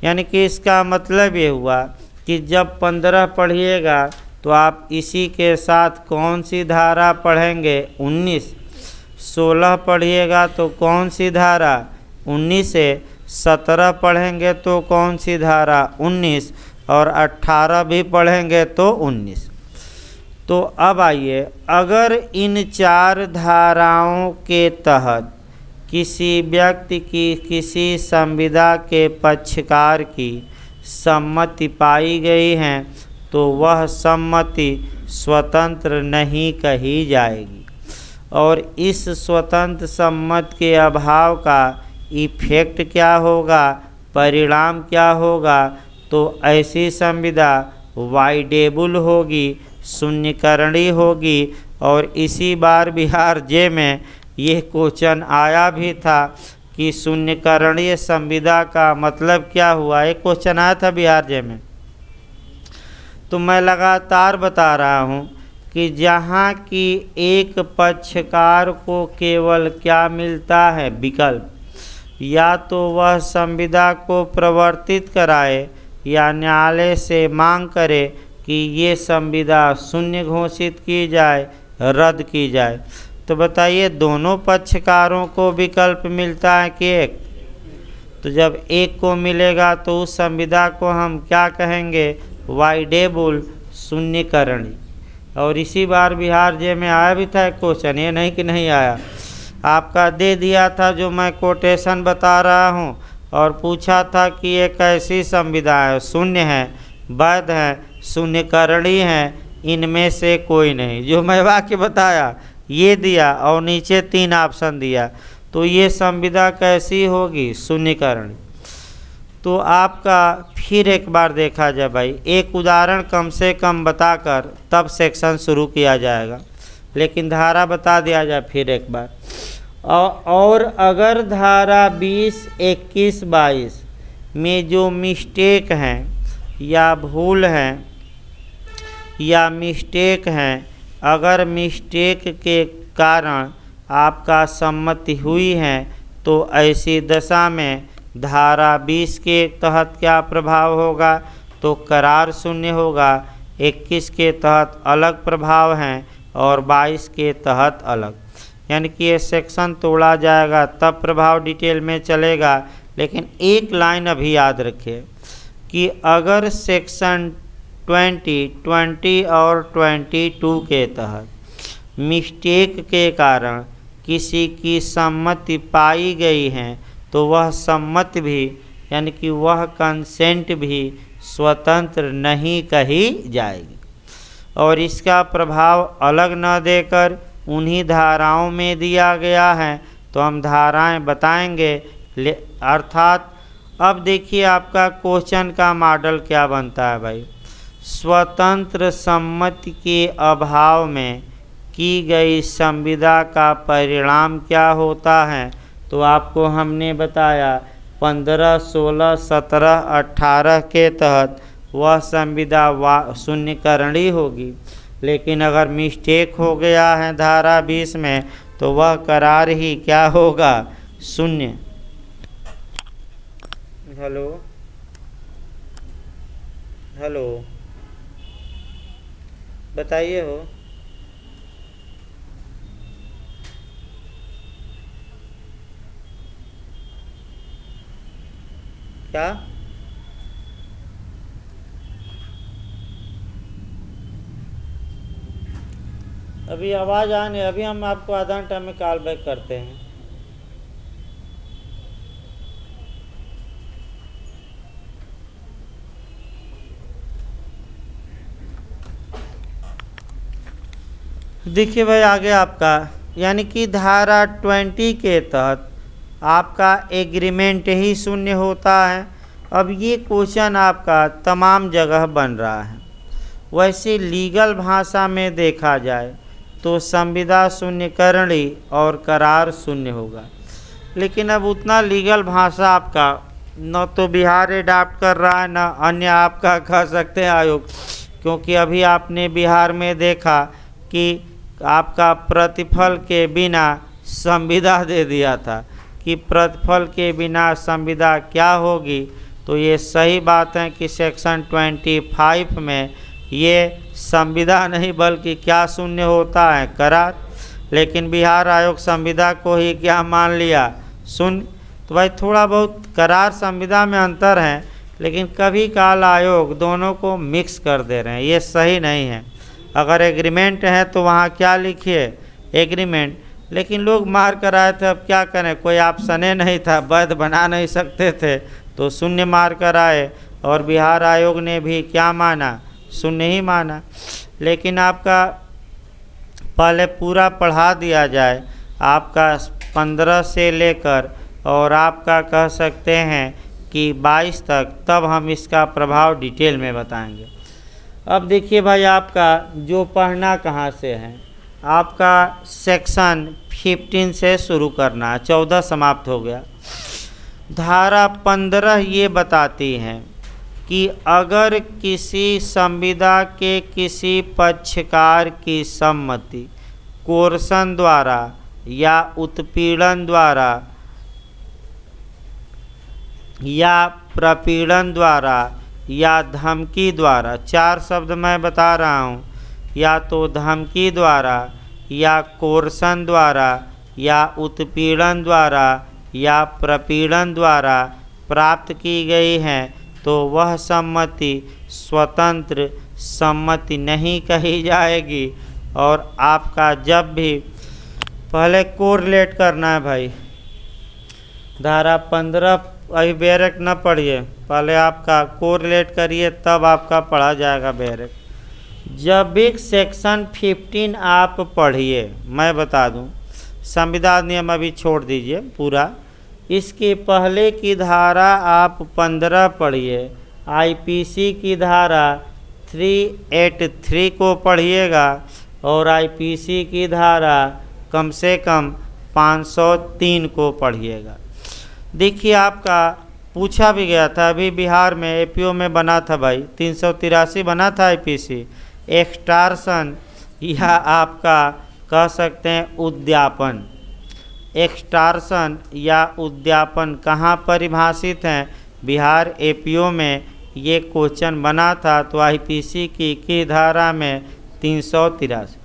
यानी कि इसका मतलब ये हुआ कि जब 15 पढ़िएगा तो आप इसी के साथ कौन सी धारा पढ़ेंगे 19। 16 पढ़िएगा तो कौन सी धारा 19 से 17 पढ़ेंगे तो कौन सी धारा 19 और 18 भी पढ़ेंगे तो 19। तो अब आइए, अगर इन 4 धाराओं के तहत किसी व्यक्ति की किसी संविदा के पक्षकार की सम्मति पाई गई है तो वह सम्मति स्वतंत्र नहीं कही जाएगी, और इस स्वतंत्र सम्मति के अभाव का इफेक्ट क्या होगा, परिणाम क्या होगा, तो ऐसी संविदा वाइडेबल होगी, शून्यकरणी होगी। और इसी बार बिहार जे में ये क्वेश्चन आया भी था कि शून्यकरणीय संविदा का मतलब क्या हुआ, एक क्वेश्चन आया था बिहार जे में। तो मैं लगातार बता रहा हूँ कि जहाँ की एक पक्षकार को केवल क्या मिलता है विकल्प, या तो वह संविदा को प्रवर्तित कराए या न्यायालय से मांग करे कि ये संविदा शून्य घोषित की जाए, रद्द की जाए। तो बताइए दोनों पक्षकारों को विकल्प मिलता है कि एक? तो जब एक को मिलेगा तो उस संविदा को हम क्या कहेंगे, वाइडेबल, शून्यकरणी। और इसी बार बिहार जे में आया भी था एक क्वेश्चन, ये नहीं कि नहीं आया, आपका दे दिया था जो मैं कोटेशन बता रहा हूँ, और पूछा था कि एक ऐसी संविदा है शून्य है, वैध है, शून्यकरणी है, इनमें से कोई नहीं। जो मैं वाक्य बताया ये दिया और नीचे 3 ऑप्शन दिया, तो ये संविदा कैसी होगी, शून्यकरणी। तो आपका फिर एक बार देखा जाए भाई, एक उदाहरण कम से कम बताकर तब सेक्शन शुरू किया जाएगा, लेकिन धारा बता दिया जाए फिर एक बार। और अगर धारा 20, 21, 22 में जो मिस्टेक हैं या भूल हैं या मिस्टेक हैं, अगर मिस्टेक के कारण आपका सम्मति हुई है तो ऐसी दशा में धारा 20 के तहत क्या प्रभाव होगा, तो करार शून्य होगा। 21 के तहत अलग प्रभाव हैं और 22 के तहत अलग, यानी कि ये सेक्शन तोड़ा जाएगा तब प्रभाव डिटेल में चलेगा। लेकिन एक लाइन अभी याद रखिए कि अगर सेक्शन 20 और 22 के तहत मिस्टेक के कारण किसी की सम्मति पाई गई है तो वह सम्मति भी, यानी कि वह कंसेंट भी स्वतंत्र नहीं कही जाएगी, और इसका प्रभाव अलग न देकर उन्हीं धाराओं में दिया गया है। तो हम धाराएं बताएंगे, अर्थात अब देखिए आपका क्वेश्चन का मॉडल क्या बनता है भाई। स्वतंत्र सम्मति के अभाव में की गई संविदा का परिणाम क्या होता है, तो आपको हमने बताया 15, 16, 17, 18 के तहत वह संविदा शून्यकरणी होगी। लेकिन अगर मिस्टेक हो गया है धारा 20 में तो वह करार ही क्या होगा, शून्य। हेलो हेलो बताइए हो। क्या अभी आवाज़ आने, अभी हम आपको आधा घंटा में कॉल बैक करते हैं। देखिए भाई आगे आपका, यानी कि धारा 20 के तहत आपका एग्रीमेंट ही शून्य होता है। अब ये क्वेश्चन आपका तमाम जगह बन रहा है। वैसे लीगल भाषा में देखा जाए तो संविदा शून्यकरणी और करार शून्य होगा, लेकिन अब उतना लीगल भाषा आपका न तो बिहार एडाप्ट कर रहा है, न अन्य आपका कह सकते हैं आयोग, क्योंकि अभी आपने बिहार में देखा कि आपका प्रतिफल के बिना संविदा दे दिया था कि प्रतिफल के बिना संविदा क्या होगी, तो ये सही बात है कि सेक्शन 25 में ये संविदा नहीं बल्कि क्या शून्य होता है, करार। लेकिन बिहार आयोग संविदा को ही क्या मान लिया, शून्य। तो भाई थोड़ा बहुत करार संविदा में अंतर है, लेकिन कभी काल आयोग दोनों को मिक्स कर दे रहे हैं, ये सही नहीं है। अगर एग्रीमेंट है तो वहाँ क्या लिखिए, एग्रीमेंट। लेकिन लोग मार कर आए थे, अब क्या करें, कोई ऑप्शने नहीं था, वैध बना नहीं सकते थे, तो शून्य मार कर आए। और बिहार आयोग ने भी क्या माना, शून्य ही माना। लेकिन आपका पहले पूरा पढ़ा दिया जाए, आपका 15 से लेकर और आपका कह सकते हैं कि 22 तक, तब हम इसका प्रभाव डिटेल में बताएंगे। अब देखिए भाई, आपका जो पढ़ना कहाँ से है, आपका सेक्शन 15 से शुरू करना है, 14 समाप्त हो गया। धारा 15 ये बताती है कि अगर किसी संविदा के किसी पक्षकार की सम्मति कोर्सन द्वारा या उत्पीड़न द्वारा या प्रपीड़न द्वारा या धमकी द्वारा, 4 शब्द मैं बता रहा हूँ, या तो धमकी द्वारा या कोर्सन द्वारा या उत्पीड़न द्वारा या प्रपीड़न द्वारा प्राप्त की गई है, तो वह सम्मति स्वतंत्र सम्मति नहीं कही जाएगी। और आपका जब भी पहले कोरिलेट करना है भाई, धारा 15 अभी बैरक न पढ़िए, पहले आपका कोरिलेट करिए, तब आपका पढ़ा जाएगा बैरक। जब भी सेक्शन 15 आप पढ़िए, मैं बता दूं, संविदा नियम अभी छोड़ दीजिए पूरा, इसके पहले की धारा आप 15 पढ़िए, आईपीसी की धारा 383 को पढ़िएगा और आईपीसी की धारा कम से कम 503 को पढ़िएगा। देखिए, आपका पूछा भी गया था, अभी बिहार में एपीओ में बना था भाई, 383 बना था आईपीसी। एक्सटॉर्शन या आपका कह सकते हैं उद्यापन, एक्सटॉर्शन या उद्यापन कहाँ परिभाषित हैं, बिहार एपीओ में ये क्वेश्चन बना था, तो आईपीसी की धारा में 383।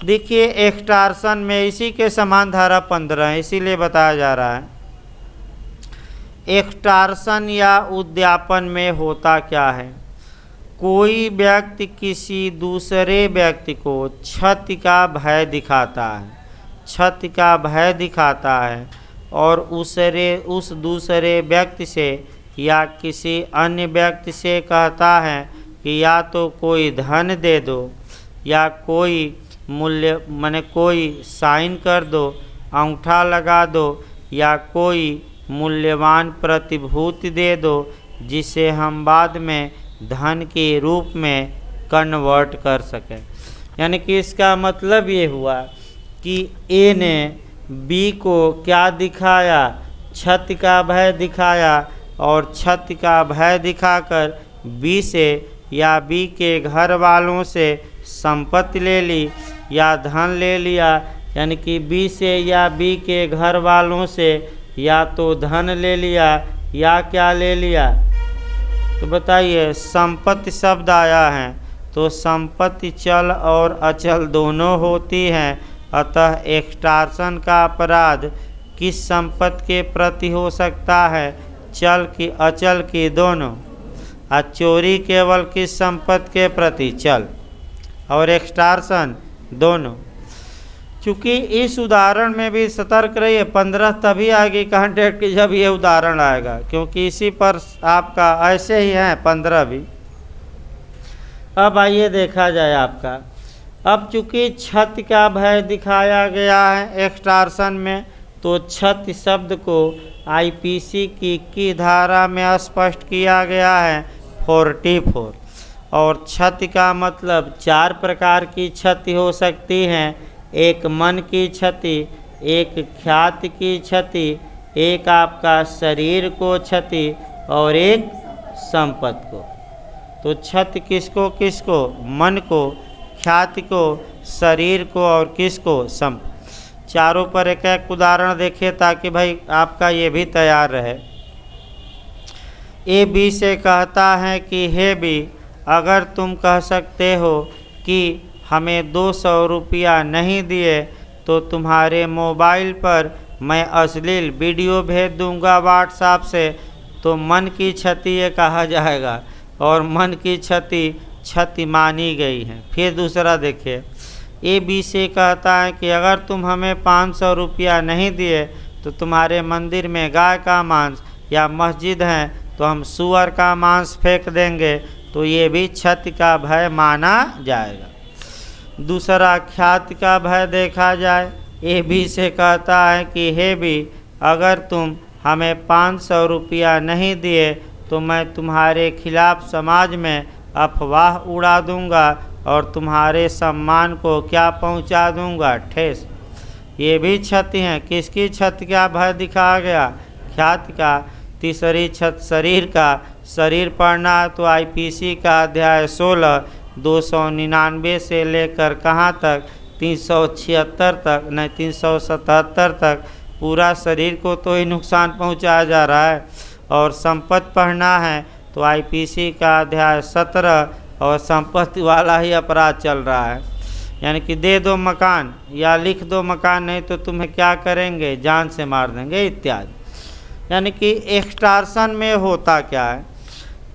देखिए, एक्सटॉर्शन में इसी के समान धारा 15 है, इसीलिए बताया जा रहा है। एक्सटॉर्शन या उद्यापन में होता क्या है, कोई व्यक्ति किसी दूसरे व्यक्ति को क्षति का भय दिखाता है, क्षति का भय दिखाता है और उस दूसरे व्यक्ति से या किसी अन्य व्यक्ति से कहता है कि या तो कोई धन दे दो या कोई मूल्य माने कोई साइन कर दो, अंगूठा लगा दो या कोई मूल्यवान प्रतिभूति दे दो, जिसे हम बाद में धन के रूप में कन्वर्ट कर सकें। यानी कि इसका मतलब ये हुआ कि ए ने बी को क्या दिखाया, क्षति का भय दिखाया, और क्षति का भय दिखाकर बी से या बी के घर वालों से संपत्ति ले ली या धन ले लिया। यानी कि बी से या बी के घर वालों से या तो धन ले लिया या क्या ले लिया, तो बताइए, संपत्ति शब्द आया है तो संपत्ति चल और अचल दोनों होती हैं। अतः एक्सटॉर्शन का अपराध किस संपत्ति के प्रति हो सकता है, चल की अचल की दोनों। और चोरी केवल किस संपत्ति के प्रति, चल, और एक्सटॉर्शन दोनों। चूँकि इस उदाहरण में भी सतर्क रहिए, 15 तभी आएगी कॉन्टेक्ट की जब ये उदाहरण आएगा, क्योंकि इसी पर आपका ऐसे ही है 15 भी। अब आइए देखा जाए आपका, अब चूँकि क्षति का भय दिखाया गया है एक्सटॉर्शन में, तो क्षति शब्द को आईपीसी की धारा में स्पष्ट किया गया है 44। और क्षति का मतलब 4 प्रकार की क्षति हो सकती हैं, एक मन की क्षति, एक ख्याति की क्षति, एक आपका शरीर को क्षति और एक संपत्ति को। तो क्षति किसको किसको, मन को, ख्याति को, शरीर को और किसको, संपत्ति। चारों पर एक एक उदाहरण देखिए ताकि भाई आपका ये भी तैयार रहे। ए बी से कहता है कि हे बी, अगर तुम कह सकते हो कि हमें 200 रुपया नहीं दिए तो तुम्हारे मोबाइल पर मैं अश्लील वीडियो भेज दूंगा व्हाट्सएप से, तो मन की क्षति ये कहा जाएगा और मन की क्षति मानी गई है। फिर दूसरा देखिए, ए बी से कहता है कि अगर तुम हमें 500 रुपया नहीं दिए तो तुम्हारे मंदिर में गाय का मांस या मस्जिद है तो हम सूअर का मांस फेंक देंगे, तो ये भी क्षति का भय माना जाएगा। दूसरा, ख्याति का भय देखा जाए। ए बी से कहता है कि हे बी, अगर तुम हमें 500 रुपया नहीं दिए तो मैं तुम्हारे खिलाफ समाज में अफवाह उड़ा दूंगा और तुम्हारे सम्मान को क्या पहुंचा दूंगा, ठेस। ये भी क्षति हैं। किसकी क्षति का भय दिखाया गया? ख्याति का। तीसरी क्षति शरीर का। शरीर पढ़ना है तो आईपीसी का अध्याय 16 299 से लेकर कहाँ तक 376 तक, नहीं 377 तक पूरा शरीर को तो ही नुकसान पहुंचाया जा रहा है। और संपत्ति पढ़ना है तो आईपीसी का अध्याय 17 और संपत्ति वाला ही अपराध चल रहा है। यानी कि दे दो मकान या लिख दो मकान, नहीं तो तुम्हें क्या करेंगे, जान से मार देंगे इत्यादि। यानी कि एक्सटॉर्शन में होता क्या है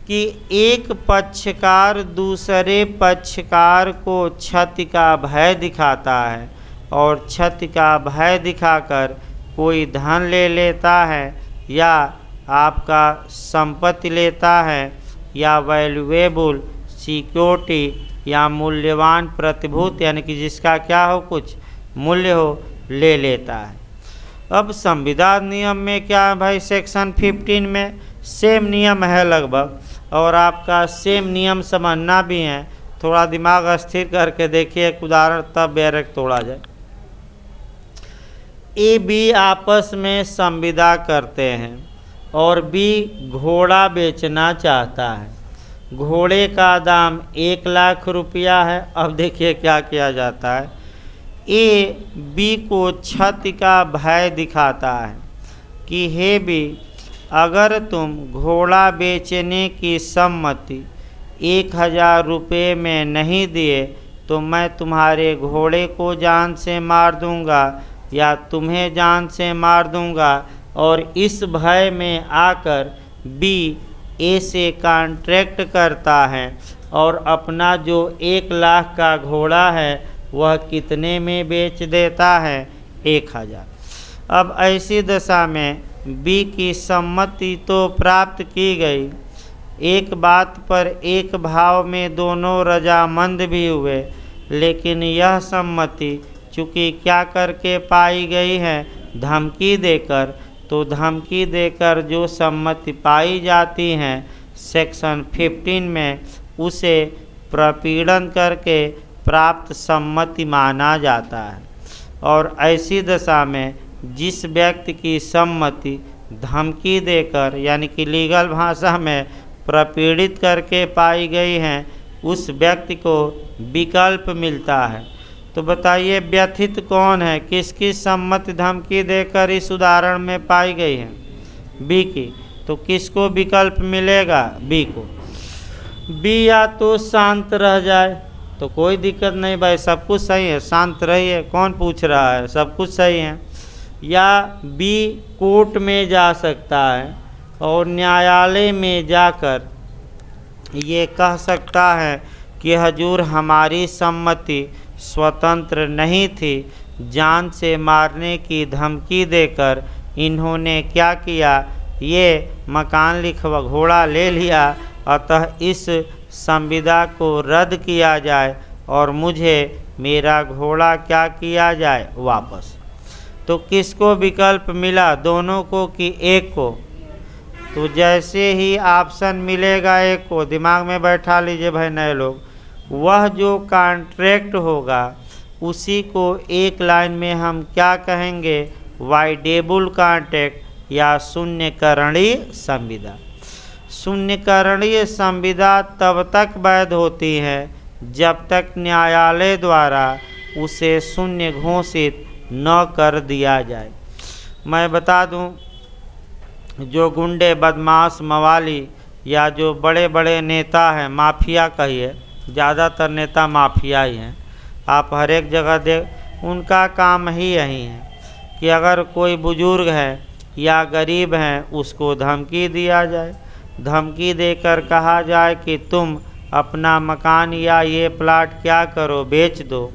कि एक पक्षकार दूसरे पक्षकार को क्षति का भय दिखाता है और क्षति का भय दिखाकर कोई धन ले लेता है या आपका संपत्ति लेता है या वैल्यूएबल सिक्योरिटी या मूल्यवान प्रतिभूति, यानी कि जिसका क्या हो, कुछ मूल्य हो, ले लेता है। अब संविदा नियम में क्या है भाई, सेक्शन 15 में सेम नियम है लगभग, और आपका सेम नियम समझना भी है। थोड़ा दिमाग स्थिर करके देखिए एक उदाहरण, तब बैरक तोड़ा जाए। ए बी आपस में संविदा करते हैं और बी घोड़ा बेचना चाहता है। घोड़े का दाम 1 लाख रुपया है। अब देखिए क्या किया जाता है। ए बी को क्षति का भय दिखाता है कि हे बी, अगर तुम घोड़ा बेचने की सम्मति 1000 रुपये में नहीं दिए तो मैं तुम्हारे घोड़े को जान से मार दूंगा या तुम्हें जान से मार दूंगा। और इस भय में आकर बी ए से कॉन्ट्रैक्ट करता है और अपना जो 1 लाख का घोड़ा है वह कितने में बेच देता है, 1000। अब ऐसी दशा में बी की सम्मति तो प्राप्त की गई, एक बात पर एक भाव में दोनों रजामंद भी हुए, लेकिन यह सम्मति चूँकि क्या करके पाई गई है, धमकी देकर। तो धमकी देकर जो सम्मति पाई जाती है सेक्शन 15 में, उसे प्रपीड़न करके प्राप्त सम्मति माना जाता है। और ऐसी दशा में जिस व्यक्ति की सम्मति धमकी देकर, यानी कि लीगल भाषा में प्रपीड़ित करके पाई गई है, उस व्यक्ति को विकल्प मिलता है। तो बताइए व्यथित कौन है, किसकी सम्मति धमकी देकर इस उदाहरण में पाई गई है, बी की। तो किसको विकल्प मिलेगा, बी को। बी या तो शांत रह जाए तो कोई दिक्कत नहीं भाई, सब कुछ सही है, शांत रहिए, कौन पूछ रहा है, सब कुछ सही है। या बी कोर्ट में जा सकता है और न्यायालय में जाकर ये कह सकता है कि हजूर हमारी सम्मति स्वतंत्र नहीं थी, जान से मारने की धमकी देकर इन्होंने क्या किया, ये मकान लिखवा घोड़ा ले लिया, अतः इस संविदा को रद्द किया जाए और मुझे मेरा घोड़ा क्या किया जाए, वापस। तो किसको विकल्प मिला, दोनों को कि एक को? तो जैसे ही ऑप्शन मिलेगा एक को, दिमाग में बैठा लीजिए भाई नए लोग, वह जो कॉन्ट्रैक्ट होगा उसी को एक लाइन में हम क्या कहेंगे, वाइडेबल कॉन्ट्रैक्ट या शून्यकरणीय संविदा। शून्यकरणीय संविदा तब तक वैध होती है जब तक न्यायालय द्वारा उसे शून्य घोषित न कर दिया जाए। मैं बता दूं, जो गुंडे, बदमाश, मवाली या जो बड़े बड़े नेता हैं, माफिया कहिए, ज़्यादातर नेता माफिया ही हैं, आप हर एक जगह देख, उनका काम ही यही है कि अगर कोई बुजुर्ग है या गरीब हैं उसको धमकी दिया जाए, धमकी देकर कहा जाए कि तुम अपना मकान या ये प्लाट क्या करो, बेच दो,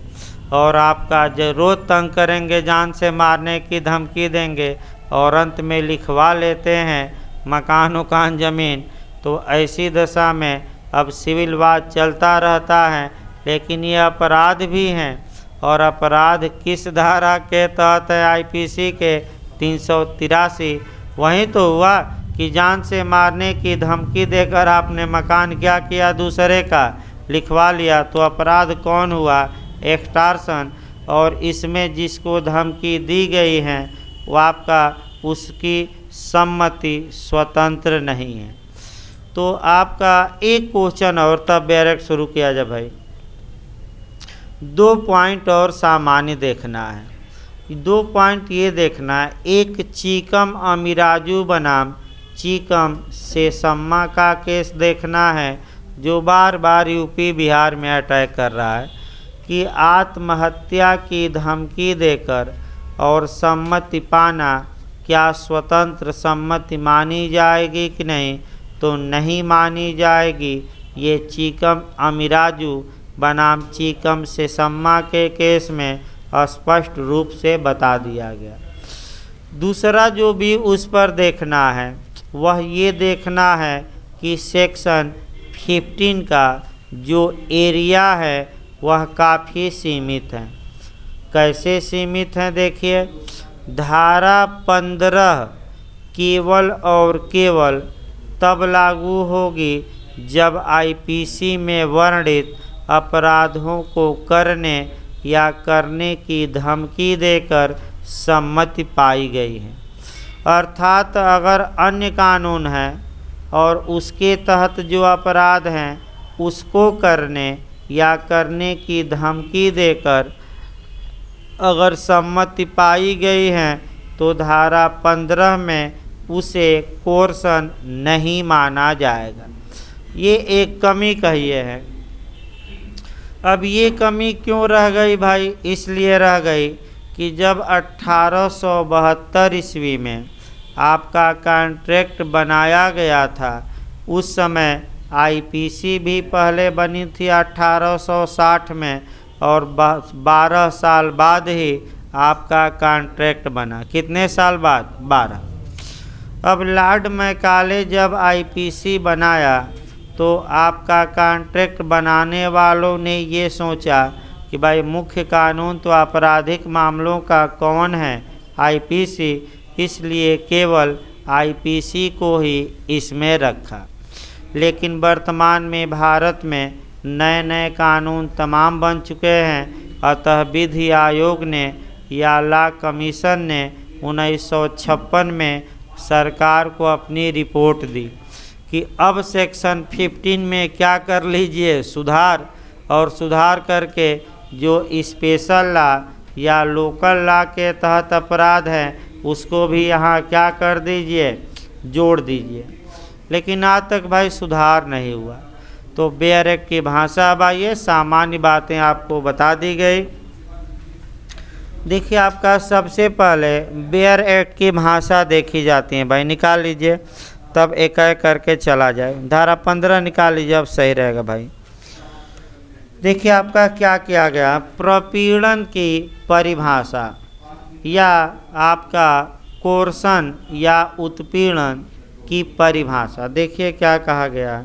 और आपका रोज़ तंग करेंगे, जान से मारने की धमकी देंगे और अंत में लिखवा लेते हैं मकान उकान ज़मीन। तो ऐसी दशा में अब सिविल वाद चलता रहता है, लेकिन ये अपराध भी हैं। और अपराध किस धारा के तहत है? आईपीसी के 383। वहीं तो हुआ कि जान से मारने की धमकी देकर आपने मकान क्या किया, दूसरे का लिखवा लिया, तो अपराध कौन हुआ? एक्सटॉर्शन। और इसमें जिसको धमकी दी गई है वो आपका उसकी सम्मति स्वतंत्र नहीं है। तो आपका एक क्वेश्चन और तब डायरेक्ट शुरू किया जाए भाई। 2 पॉइंट और सामान्य देखना है। 2 पॉइंट ये देखना है, एक चीकम अमीराजू बनाम चीकम सेसम्मा का केस देखना है, जो बार बार यूपी बिहार में अटैक कर रहा है कि आत्महत्या की धमकी देकर और सम्मति पाना क्या स्वतंत्र सम्मति मानी जाएगी कि नहीं? तो नहीं मानी जाएगी। ये चीकम अमीराजू बनाम चीकम सेसम्मा के केस में स्पष्ट रूप से बता दिया गया। दूसरा जो भी उस पर देखना है वह ये देखना है कि सेक्शन 15 का जो एरिया है वह काफ़ी सीमित है। कैसे सीमित है? देखिए, धारा 15 केवल और केवल तब लागू होगी जब आईपीसी में वर्णित अपराधों को करने या करने की धमकी देकर सम्मति पाई गई है। अर्थात अगर अन्य कानून है और उसके तहत जो अपराध हैं उसको करने या करने की धमकी देकर अगर सम्मति पाई गई है तो धारा 15 में उसे कोर्सन नहीं माना जाएगा। ये एक कमी कहिए है। अब ये कमी क्यों रह गई भाई? इसलिए रह गई कि जब 1872 ईस्वी में आपका कॉन्ट्रैक्ट बनाया गया था, उस समय आईपीसी भी पहले बनी थी 1860 में, और 12 साल बाद ही आपका कॉन्ट्रैक्ट बना। कितने साल बाद? 12। अब लॉर्ड मैकाले जब आईपीसी बनाया तो आपका कॉन्ट्रैक्ट बनाने वालों ने ये सोचा कि भाई मुख्य कानून तो आपराधिक मामलों का कौन है? आईपीसी, इसलिए केवल आईपीसी को ही इसमें रखा। लेकिन वर्तमान में भारत में नए नए कानून तमाम बन चुके हैं, अतः विधि आयोग ने या लॉ कमीशन ने 1956 में सरकार को अपनी रिपोर्ट दी कि अब सेक्शन 15 में क्या कर लीजिए, सुधार, और सुधार करके जो स्पेशल लॉ या लोकल लॉ के तहत अपराध हैं उसको भी यहाँ क्या कर दीजिए, जोड़ दीजिए। लेकिन आज तक भाई सुधार नहीं हुआ। तो बेयर एक्ट की भाषा अब आइए, सामान्य बातें आपको बता दी गई। देखिए, आपका सबसे पहले बेयर एक्ट की भाषा देखी जाती है भाई, निकाल लीजिए, तब एक एक करके चला जाए। धारा 15 निकाल लीजिए, अब सही रहेगा भाई। देखिए आपका क्या किया गया, प्रपीड़न की परिभाषा या आपका कोर्सन या उत्पीड़न की परिभाषा। देखिए क्या कहा गया,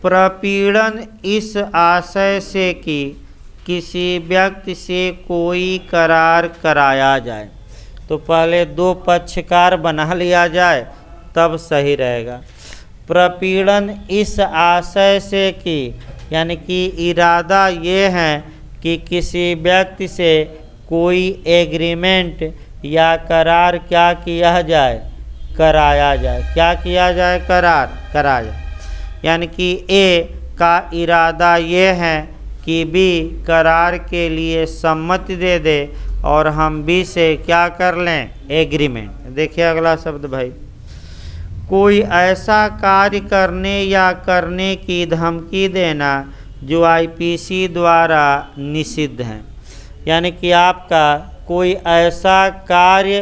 प्रपीड़न इस आशय से कि किसी व्यक्ति से कोई करार कराया जाए। तो पहले 2 पक्षकार बना लिया जाए तब सही रहेगा। प्रपीड़न इस आशय से कि, यानी कि इरादा ये है कि किसी व्यक्ति से कोई एग्रीमेंट या करार क्या किया जाए, कराया जाए। क्या किया जाए? करार कराया। यानी कि ए का इरादा ये है कि बी करार के लिए सम्मति दे दे और हम बी से क्या कर लें, एग्रीमेंट। देखिए अगला शब्द भाई, कोई ऐसा कार्य करने या करने की धमकी देना जो आईपीसी द्वारा निषिद्ध है। यानी कि आपका कोई ऐसा कार्य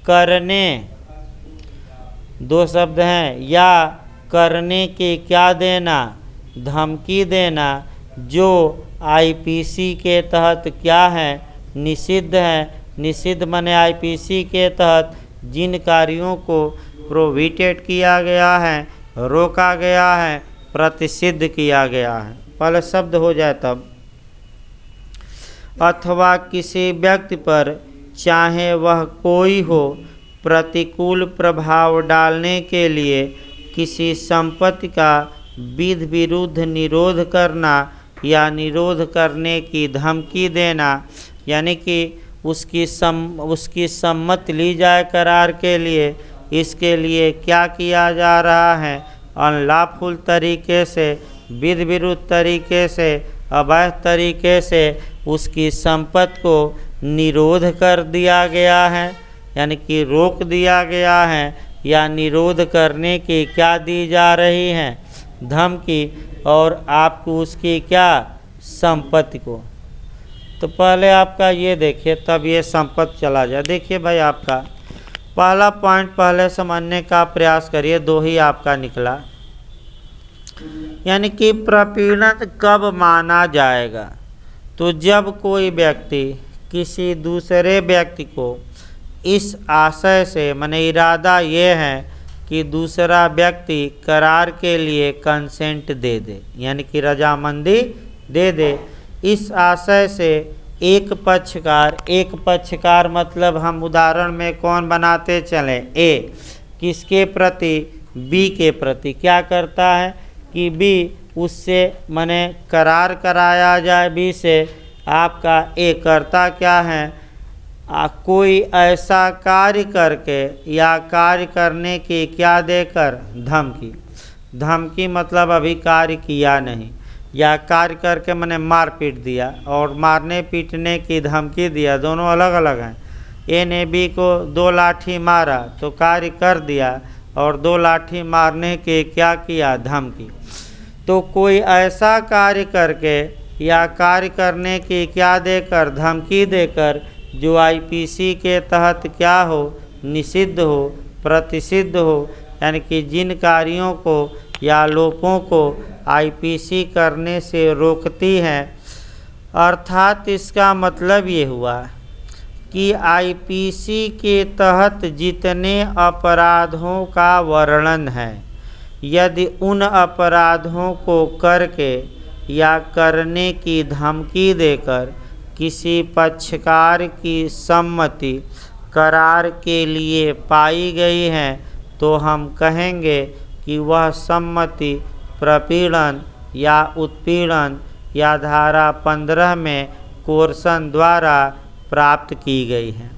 करने, दो शब्द हैं, या करने की क्या देना, धमकी देना, जो आईपीसी के तहत क्या है, निषिद्ध है। निषिद्ध माने आईपीसी के तहत जिन कार्यों को प्रोहिबिटेड किया गया है, रोका गया है, प्रतिषिद्ध किया गया है। पहले शब्द हो जाए तब। अथवा किसी व्यक्ति पर चाहे वह कोई हो, प्रतिकूल प्रभाव डालने के लिए किसी संपत्ति का विधि विरुद्ध निरोध करना या निरोध करने की धमकी देना। यानी कि उसकी सम्मति ली जाए करार के लिए, इसके लिए क्या किया जा रहा है, अनलॉफुल तरीके से, विधि विरुद्ध तरीके से, अवैध तरीके से उसकी संपत्ति को निरोध कर दिया गया है, यानी कि रोक दिया गया है, या निरोध करने की क्या दी जा रही है, धमकी, और आपको उसकी क्या, संपत्ति को। तो पहले आपका ये देखिए, तब ये संपत्ति चला जाए। देखिए भाई, आपका पहला पॉइंट पहले समझने का प्रयास करिए, दो ही आपका निकला। यानी कि प्रपीड़न कब माना जाएगा, तो जब कोई व्यक्ति किसी दूसरे व्यक्ति को इस आशय से, माने इरादा ये है कि दूसरा व्यक्ति करार के लिए कंसेंट दे दे, यानी कि रजामंदी दे दे, इस आशय से एक पक्षकार मतलब हम उदाहरण में कौन बनाते चले, ए किसके प्रति, बी के प्रति क्या करता है कि बी उससे माने करार कराया जाए बी से। आपका ए करता क्या है, कोई ऐसा कार्य करके या कार्य करने की क्या देकर, धमकी। धमकी मतलब अभी कार्य किया नहीं, या कार्य करके मैंने मार पीट दिया और मारने पीटने की धमकी दिया, दोनों अलग अलग हैं। ए ने बी को 2 लाठी मारा तो कार्य कर दिया, और 2 लाठी मारने के क्या किया, धमकी। तो कोई ऐसा कार्य करके या कार्य करने की क्या देकर, धमकी देकर, जो आईपीसी के तहत क्या हो, निषिद्ध हो, प्रतिषिद्ध हो, यानी कि जिन कार्यों को या लोपों को आईपीसी करने से रोकती है। अर्थात इसका मतलब ये हुआ कि आईपीसी के तहत जितने अपराधों का वर्णन है, यदि उन अपराधों को करके या करने की धमकी देकर किसी पक्षकार की सम्मति करार के लिए पाई गई है, तो हम कहेंगे कि वह सम्मति प्रपीड़न या उत्पीड़न या धारा 15 में कोर्सन द्वारा प्राप्त की गई है।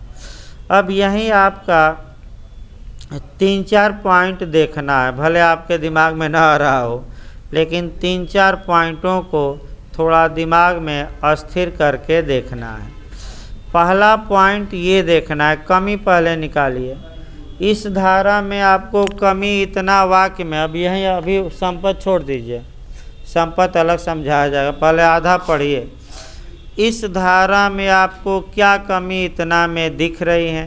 अब यहीं आपका 3-4 पॉइंट देखना है, भले आपके दिमाग में न आ रहा हो, लेकिन 3-4 पॉइंटों को थोड़ा दिमाग में अस्थिर करके देखना है। पहला पॉइंट ये देखना है, कमी पहले निकालिए। इस धारा में आपको कमी इतना वाक्य में, अब यहीं अभी संपत्ति छोड़ दीजिए, संपत्ति अलग समझाया जाएगा, पहले आधा पढ़िए। इस धारा में आपको क्या कमी इतना में दिख रही है।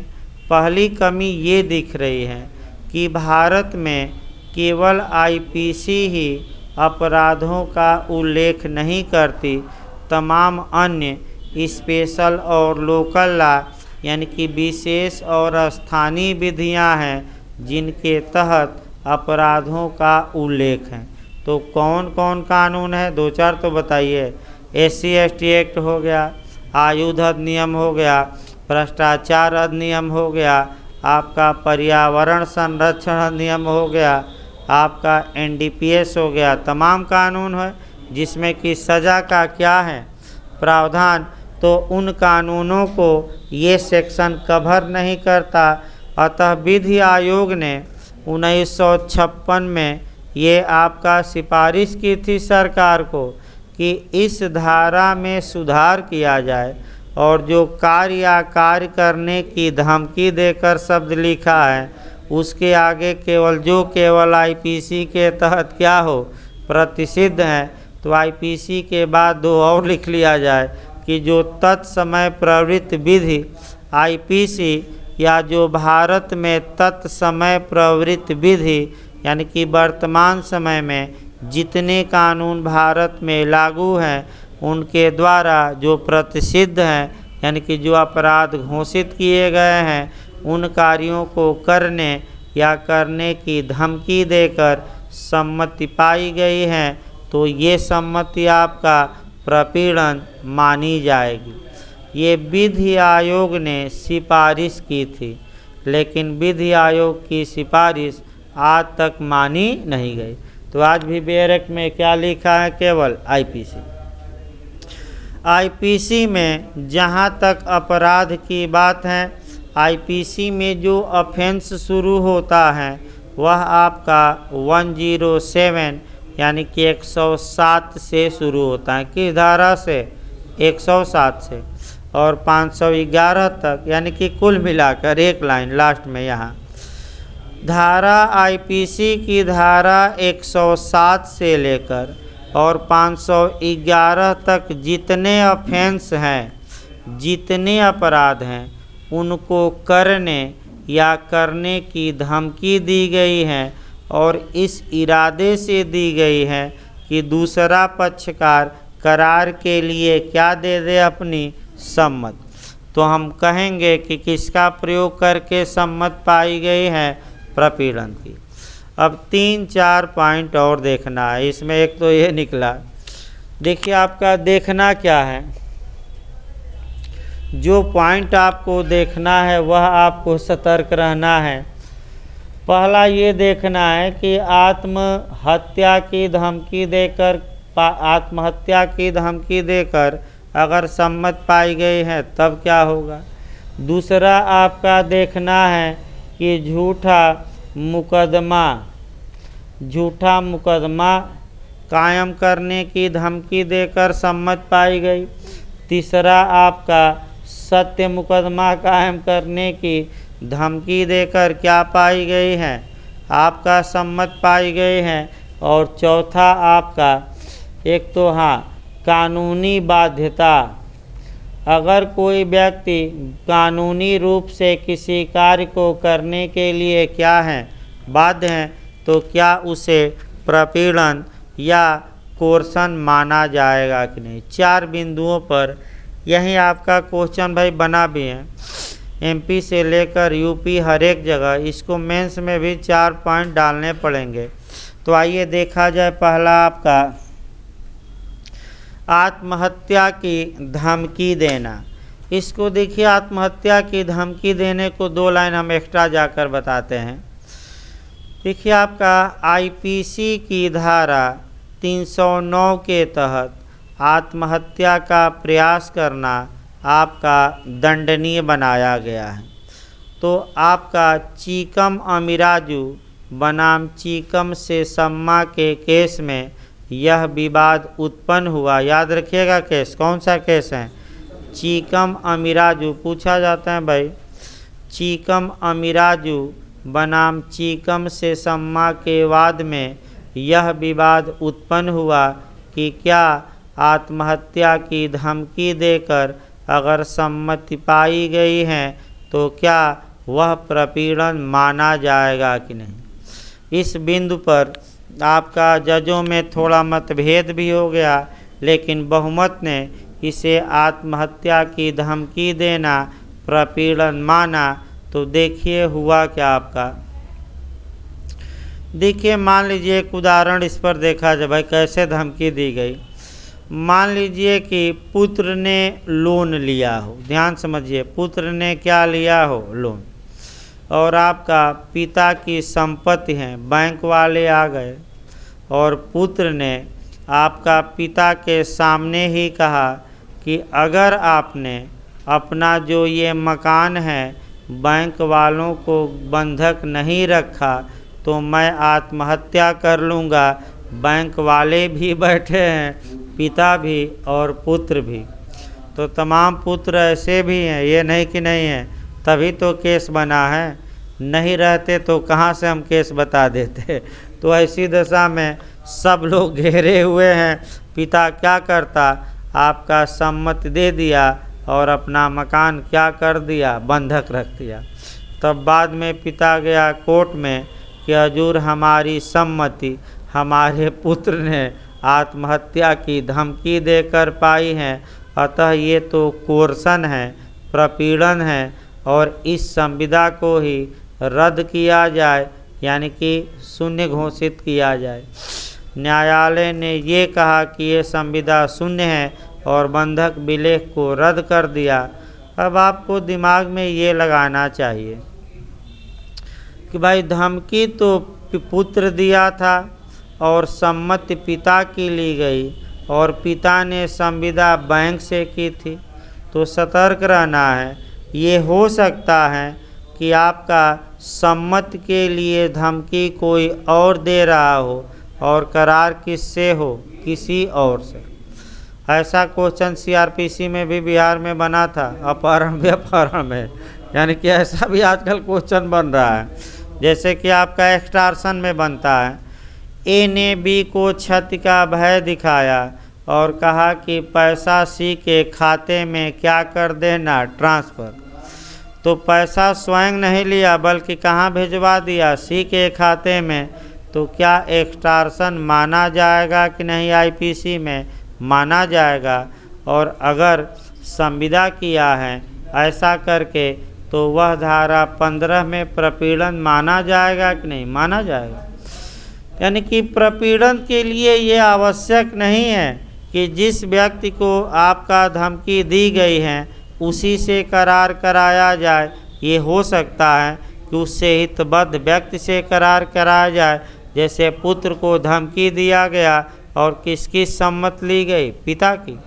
पहली कमी ये दिख रही है कि भारत में केवल आईपीसी ही अपराधों का उल्लेख नहीं करती, तमाम अन्य स्पेशल और लोकल लॉ यानी कि विशेष और स्थानीय विधियां हैं जिनके तहत अपराधों का उल्लेख है। तो कौन कौन कानून है, 2-4 तो बताइए। SC/ST एक्ट हो गया, आयुध अधिनियम हो गया, भ्रष्टाचार अधिनियम हो गया, आपका पर्यावरण संरक्षण अधिनियम हो गया, आपका NDPS हो गया। तमाम कानून है जिसमें कि सज़ा का क्या है, प्रावधान। तो उन कानूनों को ये सेक्शन कवर नहीं करता। अतः विधि आयोग ने 1956 में ये आपका सिफारिश की थी सरकार को कि इस धारा में सुधार किया जाए और जो कार्य या कार्य करने की धमकी देकर शब्द लिखा है उसके आगे केवल आईपीसी के तहत क्या हो, प्रतिषिद्ध हैं, तो आईपीसी के बाद दो और लिख लिया जाए कि जो तत्समय प्रवृत्त विधि आईपीसी या जो भारत में तत्समय प्रवृत्त विधि यानी कि वर्तमान समय में जितने कानून भारत में लागू हैं उनके द्वारा जो प्रतिषिद्ध हैं यानी कि जो अपराध घोषित किए गए हैं उन कार्यों को करने या करने की धमकी देकर सम्मति पाई गई है तो ये सम्मति आपका प्रपीड़न मानी जाएगी। ये विधि आयोग ने सिफारिश की थी, लेकिन विधि आयोग की सिफारिश आज तक मानी नहीं गई। तो आज भी बैरक में क्या लिखा है, केवल आईपीसी। आईपीसी में जहाँ तक अपराध की बात है, आईपीसी में जो ऑफेंस शुरू होता है वह आपका 107 यानी कि 107 से शुरू होता है। किस धारा से? 107 से, और 511 तक यानी कि कुल मिलाकर एक लाइन लास्ट में यहाँ धारा आईपीसी की धारा 107 से लेकर और 511 तक जितने ऑफेंस हैं, जितने अपराध हैं, उनको करने या करने की धमकी दी गई है और इस इरादे से दी गई है कि दूसरा पक्षकार करार के लिए क्या दे दे, अपनी सम्मत। तो हम कहेंगे कि किसका प्रयोग करके सम्मत पाई गई है, प्रपीड़न की। अब 3-4 पॉइंट और देखना है। इसमें एक तो ये निकला, देखिए आपका देखना क्या है, जो पॉइंट आपको देखना है वह आपको सतर्क रहना है। पहला ये देखना है कि आत्महत्या की धमकी देकर अगर सम्मत पाई गई है तब क्या होगा। दूसरा आपका देखना है कि झूठा मुकदमा कायम करने की धमकी देकर सम्मत पाई गई। तीसरा आपका सत्य मुकदमा कायम करने की धमकी देकर क्या पाई गई है, आपका सम्मत पाई गई है। और चौथा आपका एक तो कानूनी बाध्यता, अगर कोई व्यक्ति कानूनी रूप से किसी कार्य को करने के लिए क्या है, बाध्य है, तो क्या उसे प्रपीड़न या कोर्सन माना जाएगा कि नहीं। 4 बिंदुओं पर यही आपका क्वेश्चन भाई बना भी है, एमपी से लेकर यूपी हर एक जगह। इसको मेंस में भी 4 पॉइंट डालने पड़ेंगे। तो आइए देखा जाए। पहला आपका आत्महत्या की धमकी देना। इसको देखिए, आत्महत्या की धमकी देने को 2 लाइन हम एक्स्ट्रा जाकर बताते हैं। देखिए आपका आईपीसी की धारा 309 के तहत आत्महत्या का प्रयास करना आपका दंडनीय बनाया गया है। तो आपका चीकम अमीराजू बनाम चीकम से सम्मा के केस में यह विवाद उत्पन्न हुआ। याद रखिएगा केस, कौन सा केस है, चीकम अमीराजू। पूछा जाता है भाई, चीकम अमीराजू बनाम चीकम से सम्मा के वाद में यह विवाद उत्पन्न हुआ कि क्या आत्महत्या की धमकी देकर अगर सम्मति पाई गई है तो क्या वह प्रपीड़न माना जाएगा कि नहीं। इस बिंदु पर आपका जजों में थोड़ा मतभेद भी हो गया, लेकिन बहुमत ने इसे आत्महत्या की धमकी देना प्रपीड़न माना। तो देखिए हुआ क्या आपका, देखिए मान लीजिए एक उदाहरण इस पर देखा जाए भाई कैसे धमकी दी गई। मान लीजिए कि पुत्र ने लोन लिया हो, ध्यान समझिए, पुत्र ने क्या लिया हो, लोन, और आपका पिता की संपत्ति है, बैंक वाले आ गए और पुत्र ने आपका पिता के सामने ही कहा कि अगर आपने अपना जो ये मकान है बैंक वालों को बंधक नहीं रखा तो मैं आत्महत्या कर लूँगा बैंक वाले भी बैठे हैं, पिता भी और पुत्र भी। तो तमाम पुत्र ऐसे भी हैं, ये नहीं कि नहीं है, तभी तो केस बना है, नहीं रहते तो कहाँ से हम केस बता देते। तो ऐसी दशा में सब लोग घेरे हुए हैं। पिता क्या करता, आपका सम्मति दे दिया और अपना मकान क्या कर दिया, बंधक रख दिया। तब बाद में पिता गया कोर्ट में कि हजूर हमारी सम्मति हमारे पुत्र ने आत्महत्या की धमकी देकर पाई है, अतः ये तो कोर्सन है, प्रपीड़न है और इस संविदा को ही रद्द किया जाए, यानी कि शून्य घोषित किया जाए। न्यायालय ने ये कहा कि ये संविदा शून्य है और बंधक विलेख को रद्द कर दिया। अब आपको दिमाग में ये लगाना चाहिए कि भाई धमकी तो पुत्र दिया था और सम्मति पिता की ली गई और पिता ने संविदा बैंक से की थी, तो सतर्क रहना है। ये हो सकता है कि आपका सम्मति के लिए धमकी कोई और दे रहा हो और करार किससे हो, किसी और से। ऐसा क्वेश्चन सीआरपीसी में भी बिहार में बना था, अपहरण में, यानी कि ऐसा भी आजकल क्वेश्चन बन रहा है। जैसे कि आपका एक्सटॉर्शन में बनता है, ए ने बी को क्षति का भय दिखाया और कहा कि पैसा सी के खाते में क्या कर देना, ट्रांसफ़र। तो पैसा स्वयं नहीं लिया बल्कि कहाँ भिजवा दिया, सी के खाते में। तो क्या एक्सटॉर्शन माना जाएगा कि नहीं, आईपीसी में माना जाएगा। और अगर संविदा किया है ऐसा करके तो वह धारा 15 में प्रपीड़न माना जाएगा कि नहीं, माना जाएगा। यानी कि प्रपीड़न के लिए ये आवश्यक नहीं है कि जिस व्यक्ति को आपका धमकी दी गई है उसी से करार कराया जाए। ये हो सकता है कि उससे हितबद्ध व्यक्ति से करार कराया जाए। जैसे पुत्र को धमकी दिया गया और किसकी सम्मति ली गई, पिता की,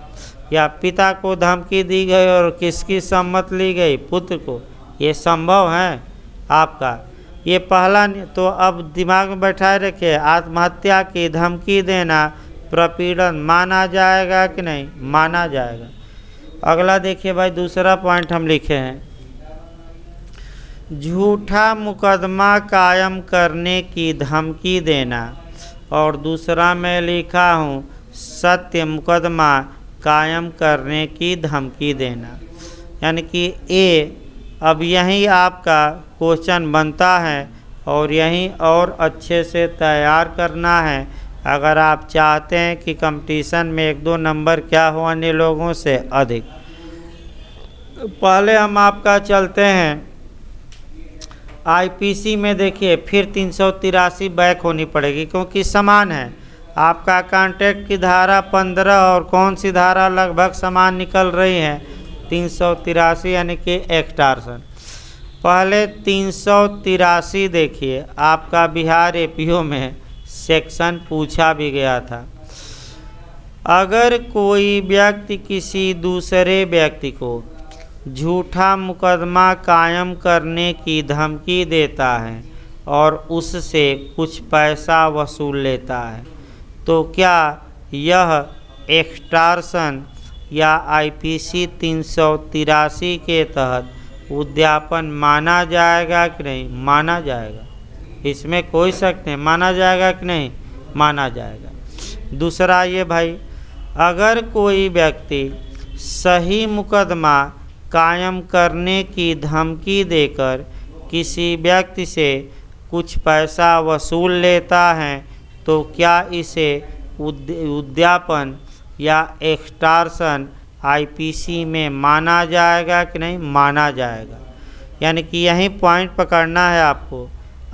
या पिता को धमकी दी गई और किसकी सम्मति ली गई, पुत्र को। ये संभव है आपका। ये पहला। तो अब दिमाग में बैठाए रखिए, आत्महत्या की धमकी देना प्रपीड़न माना जाएगा कि नहीं, माना जाएगा। अगला देखिए भाई, दूसरा पॉइंट हम लिखे हैं, झूठा मुकदमा कायम करने की धमकी देना। और दूसरा मैं लिखा हूँ सत्य मुकदमा कायम करने की धमकी देना। यानी कि ए, अब यही आपका क्वेश्चन बनता है और यहीं और अच्छे से तैयार करना है अगर आप चाहते हैं कि कंपटीशन में 1-2 नंबर क्या हो अन्य लोगों से अधिक। पहले हम आपका चलते हैं आईपीसी में। देखिए फिर 383 बैक होनी पड़ेगी क्योंकि समान है। आपका कॉन्ट्रैक्ट की धारा 15 और कौन सी धारा लगभग समान निकल रही है, 383, यानी कि एक्सटॉर्शन। पहले 383 देखिए, आपका बिहार एपीओ में सेक्शन पूछा भी गया था। अगर कोई व्यक्ति किसी दूसरे व्यक्ति को झूठा मुकदमा कायम करने की धमकी देता है और उससे कुछ पैसा वसूल लेता है तो क्या यह एक्सटॉर्शन या आईपीसी 383 के तहत उद्यापन माना जाएगा कि नहीं, माना जाएगा। इसमें कोई शक नहीं, माना जाएगा कि नहीं, माना जाएगा। दूसरा ये भाई, अगर कोई व्यक्ति सही मुकदमा कायम करने की धमकी देकर किसी व्यक्ति से कुछ पैसा वसूल लेता है तो क्या इसे उद्यापन या एक्सटॉर्शन आईपीसी में माना जाएगा कि नहीं, माना जाएगा। यानी कि यही पॉइंट पकड़ना है आपको।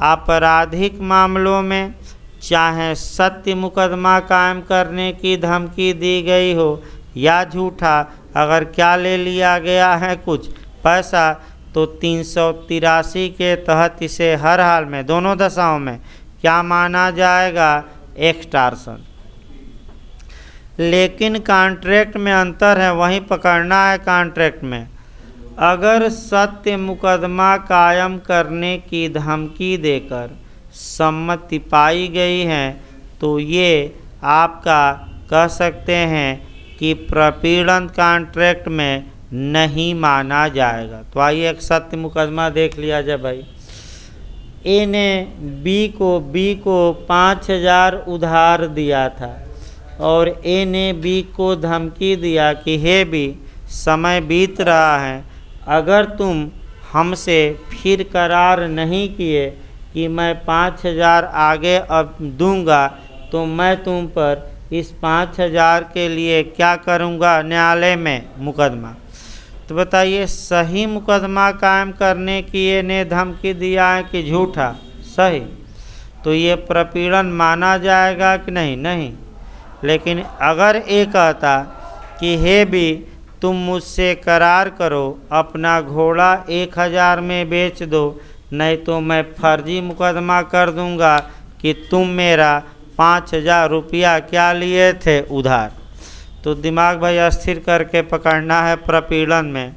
आपराधिक मामलों में चाहे सत्य मुकदमा कायम करने की धमकी दी गई हो या झूठा, अगर क्या ले लिया गया है कुछ पैसा, तो 383 के तहत इसे हर हाल में, दोनों दशाओं में क्या माना जाएगा, एक्सटॉर्शन। लेकिन कॉन्ट्रैक्ट में अंतर है, वहीं पकड़ना है कॉन्ट्रैक्ट में। अगर सत्य मुकदमा कायम करने की धमकी देकर सम्मति पाई गई है तो ये आपका कह सकते हैं कि प्रपीड़न कॉन्ट्रैक्ट में नहीं माना जाएगा। तो आइए एक सत्य मुकदमा देख लिया जाए भाई। ए ने बी को 5,000 उधार दिया था और ए ने बी को धमकी दिया कि हे बी, समय बीत रहा है, अगर तुम हमसे फिर करार नहीं किए कि मैं 5,000 आगे अब दूंगा तो मैं तुम पर इस 5,000 के लिए क्या करूंगा, न्यायालय में मुकदमा। तो बताइए सही मुकदमा कायम करने की ये ने धमकी दिया है कि झूठा? सही। तो ये प्रपीड़न माना जाएगा कि नहीं? नहीं। लेकिन अगर ये कहता कि हे बी, तुम मुझसे करार करो, अपना घोड़ा 1,000 में बेच दो, नहीं तो मैं फर्जी मुकदमा कर दूंगा कि तुम मेरा 5,000 रुपया क्या लिए थे, उधार। तो दिमाग भाई अस्थिर करके पकड़ना है प्रपीड़न में।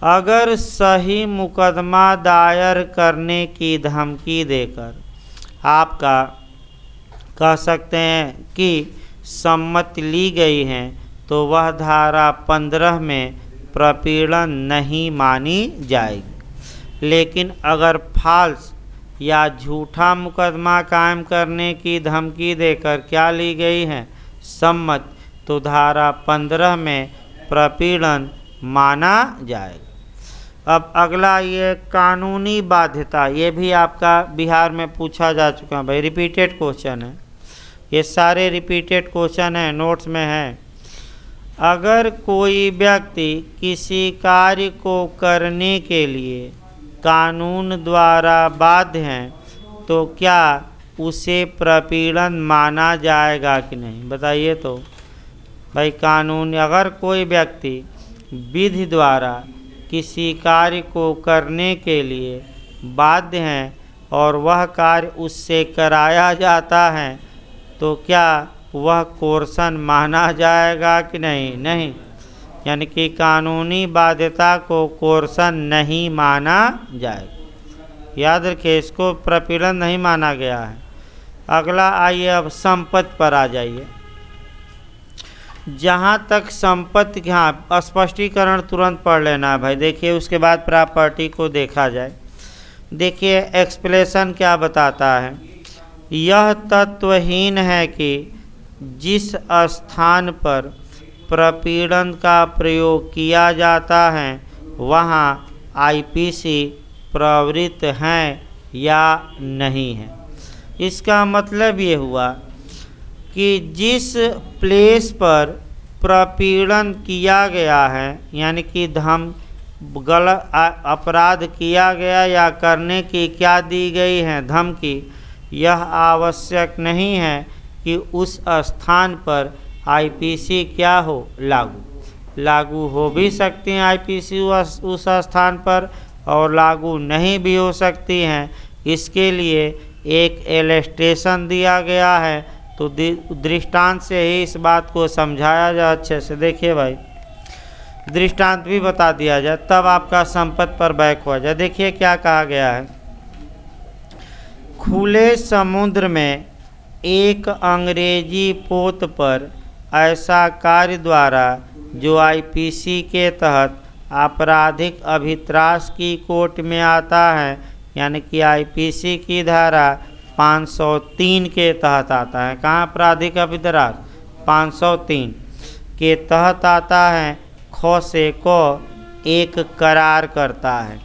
अगर सही मुकदमा दायर करने की धमकी देकर आपका कह सकते हैं कि सम्मति ली गई है तो वह धारा 15 में प्रपीड़न नहीं मानी जाएगी। लेकिन अगर फाल्स या झूठा मुकदमा कायम करने की धमकी देकर क्या ली गई है, सम्मत, तो धारा 15 में प्रपीड़न माना जाएगा। अब अगला ये कानूनी बाध्यता, ये भी आपका बिहार में पूछा जा चुका है भाई, रिपीटेड क्वेश्चन है, ये सारे रिपीटेड क्वेश्चन हैं, नोट्स में है। अगर कोई व्यक्ति किसी कार्य को करने के लिए कानून द्वारा बाध्य हैं तो क्या उसे प्रपीड़न माना जाएगा कि नहीं? बताइए तो भाई। कानून, अगर कोई व्यक्ति विधि द्वारा किसी कार्य को करने के लिए बाध्य हैं और वह कार्य उससे कराया जाता है तो क्या वह कोर्सन माना जाएगा कि नहीं? नहीं। यानी कि कानूनी बाध्यता को कोर्सन नहीं माना जाएगा। याद रखिए, इसको प्रपीड़न नहीं माना गया है। अगला आइए अब संपत्ति पर आ जाइए। जहाँ तक संपत्ति, हाँ स्पष्टीकरण तुरंत पढ़ लेना है भाई। देखिए उसके बाद प्रॉपर्टी को देखा जाए। देखिए एक्सप्लेनेशन क्या बताता है। यह तत्वहीन है कि जिस स्थान पर प्रपीड़न का प्रयोग किया जाता है वहाँ आईपीसी प्रवृत्त हैं या नहीं है। इसका मतलब ये हुआ कि जिस प्लेस पर प्रपीड़न किया गया है, यानी कि गलत अपराध किया गया या करने की क्या दी गई है धमकी, यह आवश्यक नहीं है कि उस स्थान पर आईपीसी क्या हो, लागू हो भी सकती हैं आईपीसी उस स्थान पर और लागू नहीं भी हो सकती हैं। इसके लिए एक इलस्ट्रेशन दिया गया है, तो दृष्टांत से ही इस बात को समझाया जाए अच्छे से। देखिए भाई, दृष्टांत भी बता दिया जाए तब आपका संपत्ति पर बैक हो जाए। देखिए क्या कहा गया है। खुले समुद्र में एक अंग्रेजी पोत पर ऐसा कार्य द्वारा जो आईपीसी के तहत आपराधिक अभित्रास की कोर्ट में आता है, यानी कि आईपीसी की धारा 503 के तहत आता है। कहाँ आपराधिक अभित्रास? 503 के तहत आता है। ख से को एक करार करता है,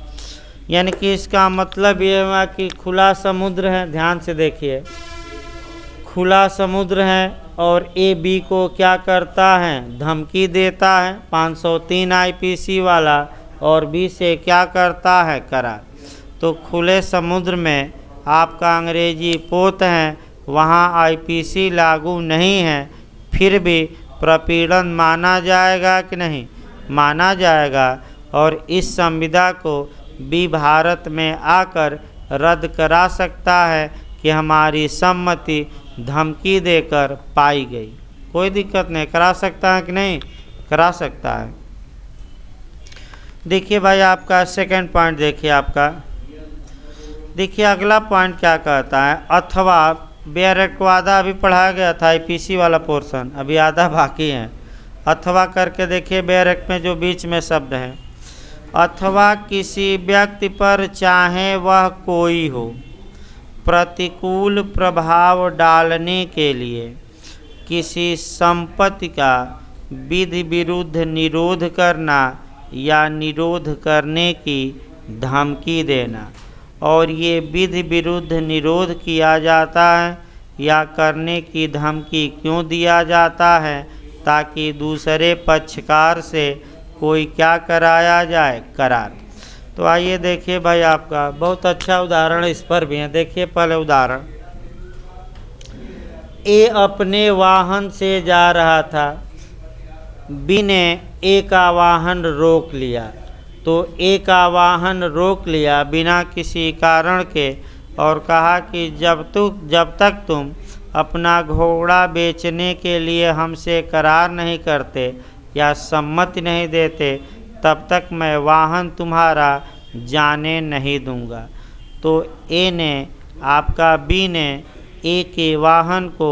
यानी कि इसका मतलब ये हुआ कि खुला समुद्र है। ध्यान से देखिए, खुला समुद्र है और ए बी को क्या करता है, धमकी देता है 503 आईपीसी वाला, और बी से क्या करता है, करार। तो खुले समुद्र में आपका अंग्रेजी पोत है, वहाँ आईपीसी लागू नहीं है, फिर भी प्रपीड़न माना जाएगा कि नहीं? माना जाएगा। और इस संविदा को बी भारत में आकर रद्द करा सकता है कि हमारी सम्मति धमकी देकर पाई गई। कोई दिक्कत नहीं, करा सकता है कि नहीं? करा सकता है। देखिए भाई आपका सेकंड पॉइंट देखिए आपका। देखिए अगला पॉइंट क्या कहता है। अथवा बेयर एक्ट को आधा अभी पढ़ाया गया था, आईपीसी वाला पोर्शन, अभी आधा बाकी है। अथवा करके देखिए बेयर एक्ट में जो बीच में शब्द है, अथवा किसी व्यक्ति पर चाहे वह कोई हो प्रतिकूल प्रभाव डालने के लिए किसी संपत्ति का विधि विरुद्ध निरोध करना या निरोध करने की धमकी देना। और ये विधि विरुद्ध निरोध किया जाता है या करने की धमकी क्यों दिया जाता है, ताकि दूसरे पक्षकार से कोई क्या कराया जाए, करार। तो आइए देखिए भाई, आपका बहुत अच्छा उदाहरण इस पर भी है। देखिए पहले उदाहरण, ए अपने वाहन से जा रहा था, बी ने ए का वाहन रोक लिया। तो ए का वाहन रोक लिया बिना किसी कारण के और कहा कि जब तक तुम अपना घोड़ा बेचने के लिए हमसे करार नहीं करते या सम्मति नहीं देते, तब तक मैं वाहन तुम्हारा जाने नहीं दूंगा। तो ए ने आपका बी ने ए के वाहन को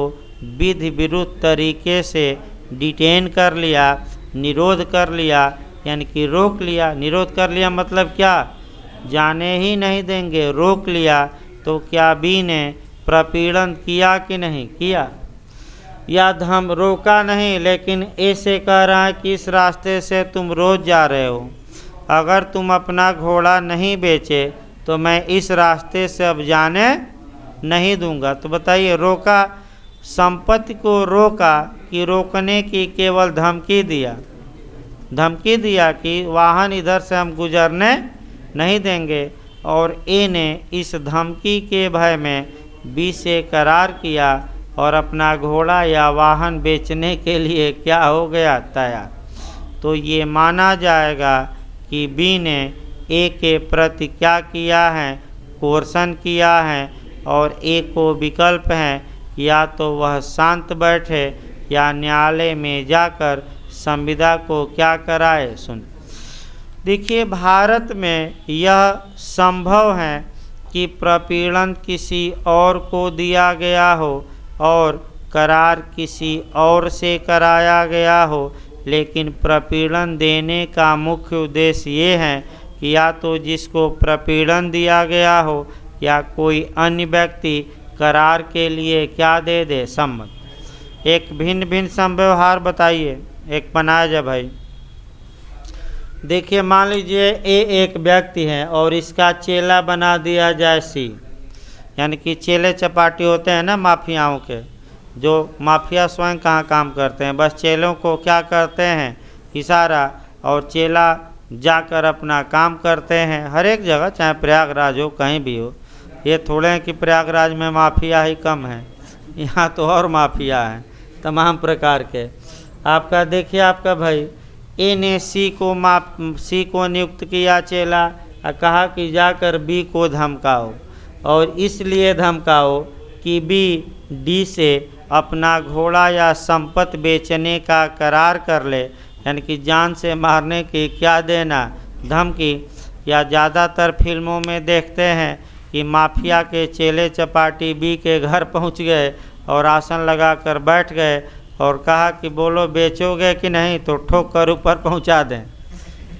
विधि विरुद्ध तरीके से डिटेन कर लिया, निरोध कर लिया, यानी कि रोक लिया। निरोध कर लिया मतलब क्या, जाने ही नहीं देंगे, रोक लिया। तो क्या बी ने प्रपीड़न किया कि नहीं किया? या हम रोका नहीं, लेकिन ए से कह रहा है कि इस रास्ते से तुम रोज जा रहे हो, अगर तुम अपना घोड़ा नहीं बेचे तो मैं इस रास्ते से अब जाने नहीं दूंगा। तो बताइए, रोका, संपत्ति को रोका कि रोकने की केवल धमकी दिया? धमकी दिया कि वाहन इधर से हम गुजरने नहीं देंगे। और ए ने इस धमकी के भय में बी से करार किया और अपना घोड़ा या वाहन बेचने के लिए क्या हो गया, तैयार। तो ये माना जाएगा कि बी ने ए के प्रति क्या किया है, कोर्सन किया है। और ए को विकल्प है, या तो वह शांत बैठे या न्यायालय में जाकर संविदा को क्या कराए, सुन। देखिए, भारत में यह संभव है कि प्रपीड़न किसी और को दिया गया हो और करार किसी और से कराया गया हो, लेकिन प्रपीड़न देने का मुख्य उद्देश्य ये है कि या तो जिसको प्रपीड़न दिया गया हो या कोई अन्य व्यक्ति करार के लिए क्या दे दे, सम्मत। एक भिन्न भिन्न संव्यवहार बताइए, एक बनाया जाए भाई। देखिए, मान लीजिए ए एक व्यक्ति है और इसका चेला बना दिया जाए सी, यानी कि चेले चपाटी होते हैं ना माफियाओं के, जो माफिया स्वयं कहाँ काम करते हैं, बस चेलों को क्या करते हैं, इशारा, और चेला जाकर अपना काम करते हैं हर एक जगह, चाहे प्रयागराज हो, कहीं भी हो। ये थोड़े हैं कि प्रयागराज में माफिया ही कम है, यहाँ तो और माफिया हैं तमाम प्रकार के। आपका देखिए, आपका भाई ए ने सी को नियुक्त किया चेला और कहा कि जाकर बी को धमकाओ, और इसलिए धमकाओ कि बी डी से अपना घोड़ा या संपत्ति बेचने का करार कर ले, यानी कि जान से मारने की क्या देना, धमकी। या ज़्यादातर फिल्मों में देखते हैं कि माफिया के चेले चपाटी बी के घर पहुंच गए और आसन लगाकर बैठ गए और कहा कि बोलो बेचोगे कि नहीं, तो ठोक कर ऊपर पहुंचा दें,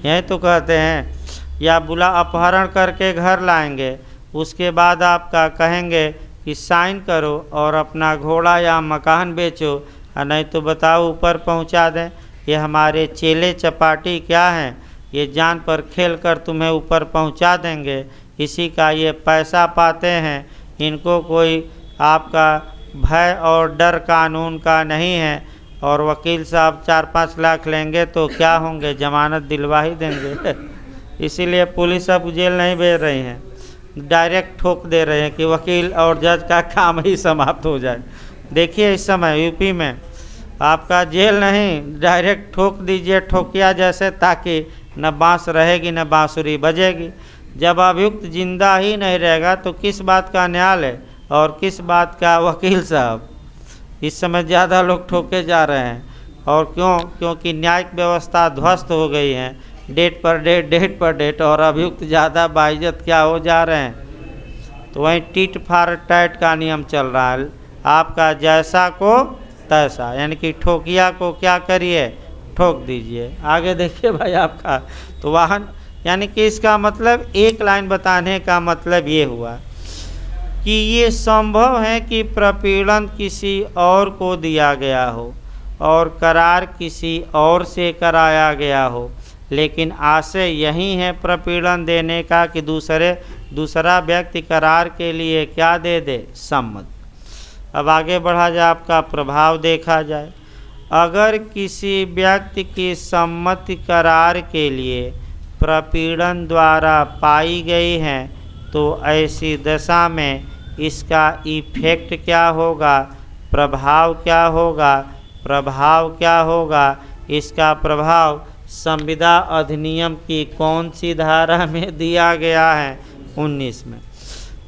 यही तो कहते हैं। या बुला अपहरण करके घर लाएंगे, उसके बाद आपका कहेंगे कि साइन करो और अपना घोड़ा या मकान बेचो, और नहीं तो बताओ ऊपर पहुंचा दें। ये हमारे चेले चपाटी क्या हैं, ये जान पर खेल कर तुम्हें ऊपर पहुंचा देंगे, इसी का ये पैसा पाते हैं। इनको कोई आपका भय और डर कानून का नहीं है, और वकील साहब 4-5 लाख लेंगे तो क्या होंगे, जमानत दिलवा ही देंगे। इसीलिए पुलिस अब जेल नहीं भेज रही हैं, डायरेक्ट ठोक दे रहे हैं कि वकील और जज का काम ही समाप्त हो जाए। देखिए, इस समय यूपी में आपका जेल नहीं, डायरेक्ट ठोक दीजिए, ठोकिया जैसे, ताकि न बांस रहेगी न बांसुरी बजेगी। जब अभियुक्त जिंदा ही नहीं रहेगा तो किस बात का न्यायालय और किस बात का वकील साहब। इस समय ज़्यादा लोग ठोके जा रहे हैं, और क्यों? क्योंकि न्यायिक व्यवस्था ध्वस्त हो गई है, डेट पर डेट, और अभियुक्त ज़्यादा बाइज्जत क्या हो जा रहे हैं। तो वहीं टिट फॉर टैट का नियम चल रहा है, आपका जैसा को तैसा, यानी कि ठोकिया को क्या करिए, ठोक दीजिए। आगे देखिए भाई आपका, तो वाहन यानी कि इसका मतलब एक लाइन बताने का मतलब ये हुआ कि ये संभव है कि प्रपीड़न किसी और को दिया गया हो और करार किसी और से कराया गया हो, लेकिन आशय यही है प्रपीड़न देने का कि दूसरा व्यक्ति करार के लिए क्या दे दे, सम्मत। अब आगे बढ़ा जाए, आपका प्रभाव देखा जाए। अगर किसी व्यक्ति की सम्मति करार के लिए प्रपीड़न द्वारा पाई गई है तो ऐसी दशा में इसका इफेक्ट क्या होगा, प्रभाव क्या होगा, प्रभाव क्या होगा। इसका प्रभाव संविदा अधिनियम की कौन सी धारा में दिया गया है, 19 में।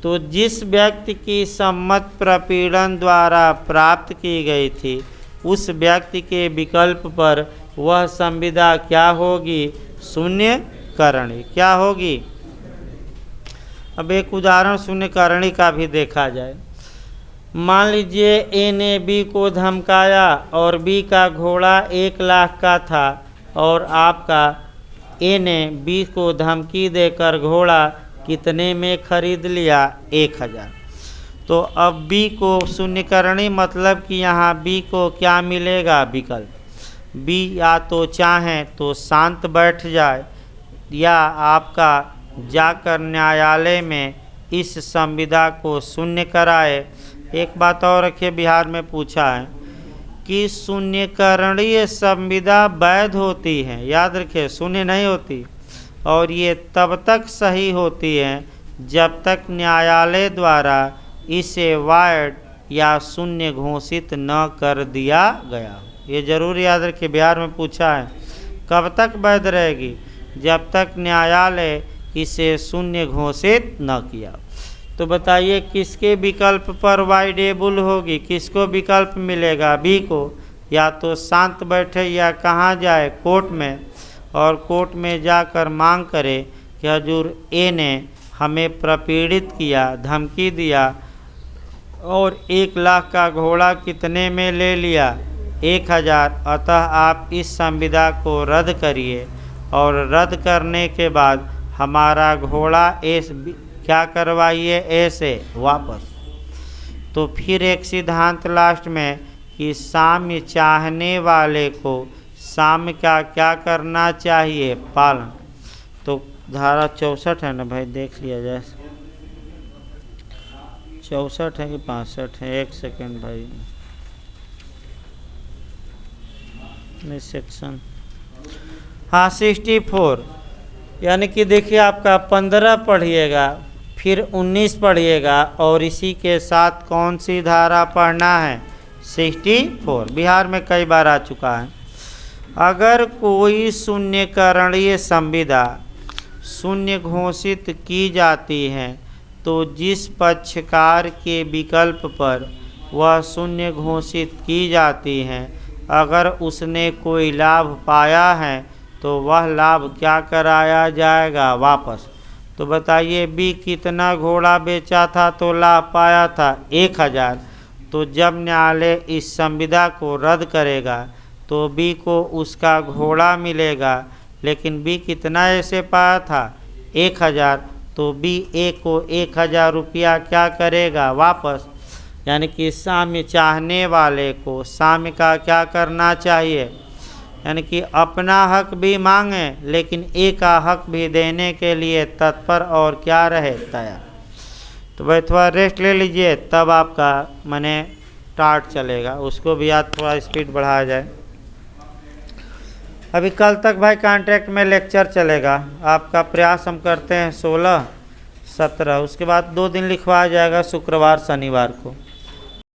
तो जिस व्यक्ति की सम्मत प्रपीड़न द्वारा प्राप्त की गई थी उस व्यक्ति के विकल्प पर वह संविदा क्या होगी, शून्यकरणी क्या होगी। अब एक उदाहरण शून्यकरणी का भी देखा जाए। मान लीजिए ए ने बी को धमकाया और बी का घोड़ा 1 लाख का था और आपका ए ने बी को धमकी देकर घोड़ा कितने में खरीद लिया, 1000। तो अब बी को शून्यकरणी मतलब कि यहाँ बी को क्या मिलेगा, विकल्प। बी या तो चाहें तो शांत बैठ जाए या आपका जाकर न्यायालय में इस संविदा को शून्य कराए। एक बात और रखिए, बिहार में पूछा है कि शून्यकरणीय संविदा वैध होती है, याद रखिए शून्य नहीं होती, और ये तब तक सही होती है जब तक न्यायालय द्वारा इसे वायड या शून्य घोषित न कर दिया गया। ये जरूर याद रखिए, बिहार में पूछा है कब तक वैध रहेगी, जब तक न्यायालय इसे शून्य घोषित न किया। तो बताइए किसके विकल्प पर वाइडेबल होगी, किसको विकल्प मिलेगा, बी को। या तो शांत बैठे या कहाँ जाए, कोर्ट में, और कोर्ट में जाकर मांग करे कि हजूर ए ने हमें प्रपीड़ित किया, धमकी दिया और 1 लाख का घोड़ा कितने में ले लिया, 1000। अतः आप इस संविदा को रद्द करिए और रद्द करने के बाद हमारा घोड़ा क्या करवाइए, ऐसे वापस। तो फिर एक सिद्धांत लास्ट में कि साम्य चाहने वाले को साम्य का क्या करना चाहिए, पालन। तो धारा 64 है ना भाई, देख लिया जाए 64 है कि 65 है, 1 सेकेंड भाई, नहीं सेक्शन, हाँ 64। यानी कि देखिए आपका 15 पढ़िएगा, फिर 19 पढ़िएगा और इसी के साथ कौन सी धारा पढ़ना है, 64। बिहार में कई बार आ चुका है। अगर कोई शून्यकरणीय संविदा शून्य घोषित की जाती है तो जिस पक्षकार के विकल्प पर वह शून्य घोषित की जाती है, अगर उसने कोई लाभ पाया है तो वह लाभ क्या कराया जाएगा, वापस। तो बताइए बी कितना घोड़ा बेचा था तो लाभ पाया था, 1000। तो जब न्यायालय इस संविदा को रद्द करेगा तो बी को उसका घोड़ा मिलेगा, लेकिन बी कितना ऐसे पाया था, 1000। तो बी ए को 1000 रुपया क्या करेगा, वापस। यानी कि साम्य चाहने वाले को साम्य का क्या करना चाहिए, यानी कि अपना हक भी मांगे लेकिन ए का हक भी देने के लिए तत्पर और क्या रहे, तैयार। तो भाई थोड़ा रेस्ट ले लीजिए, तब आपका माने टार्ट चलेगा, उसको भी याद थोड़ा स्पीड बढ़ाया जाए। अभी कल तक भाई कॉन्ट्रैक्ट में लेक्चर चलेगा, आपका प्रयास हम करते हैं 16, 17, उसके बाद 2 दिन लिखवाया जाएगा शुक्रवार शनिवार को।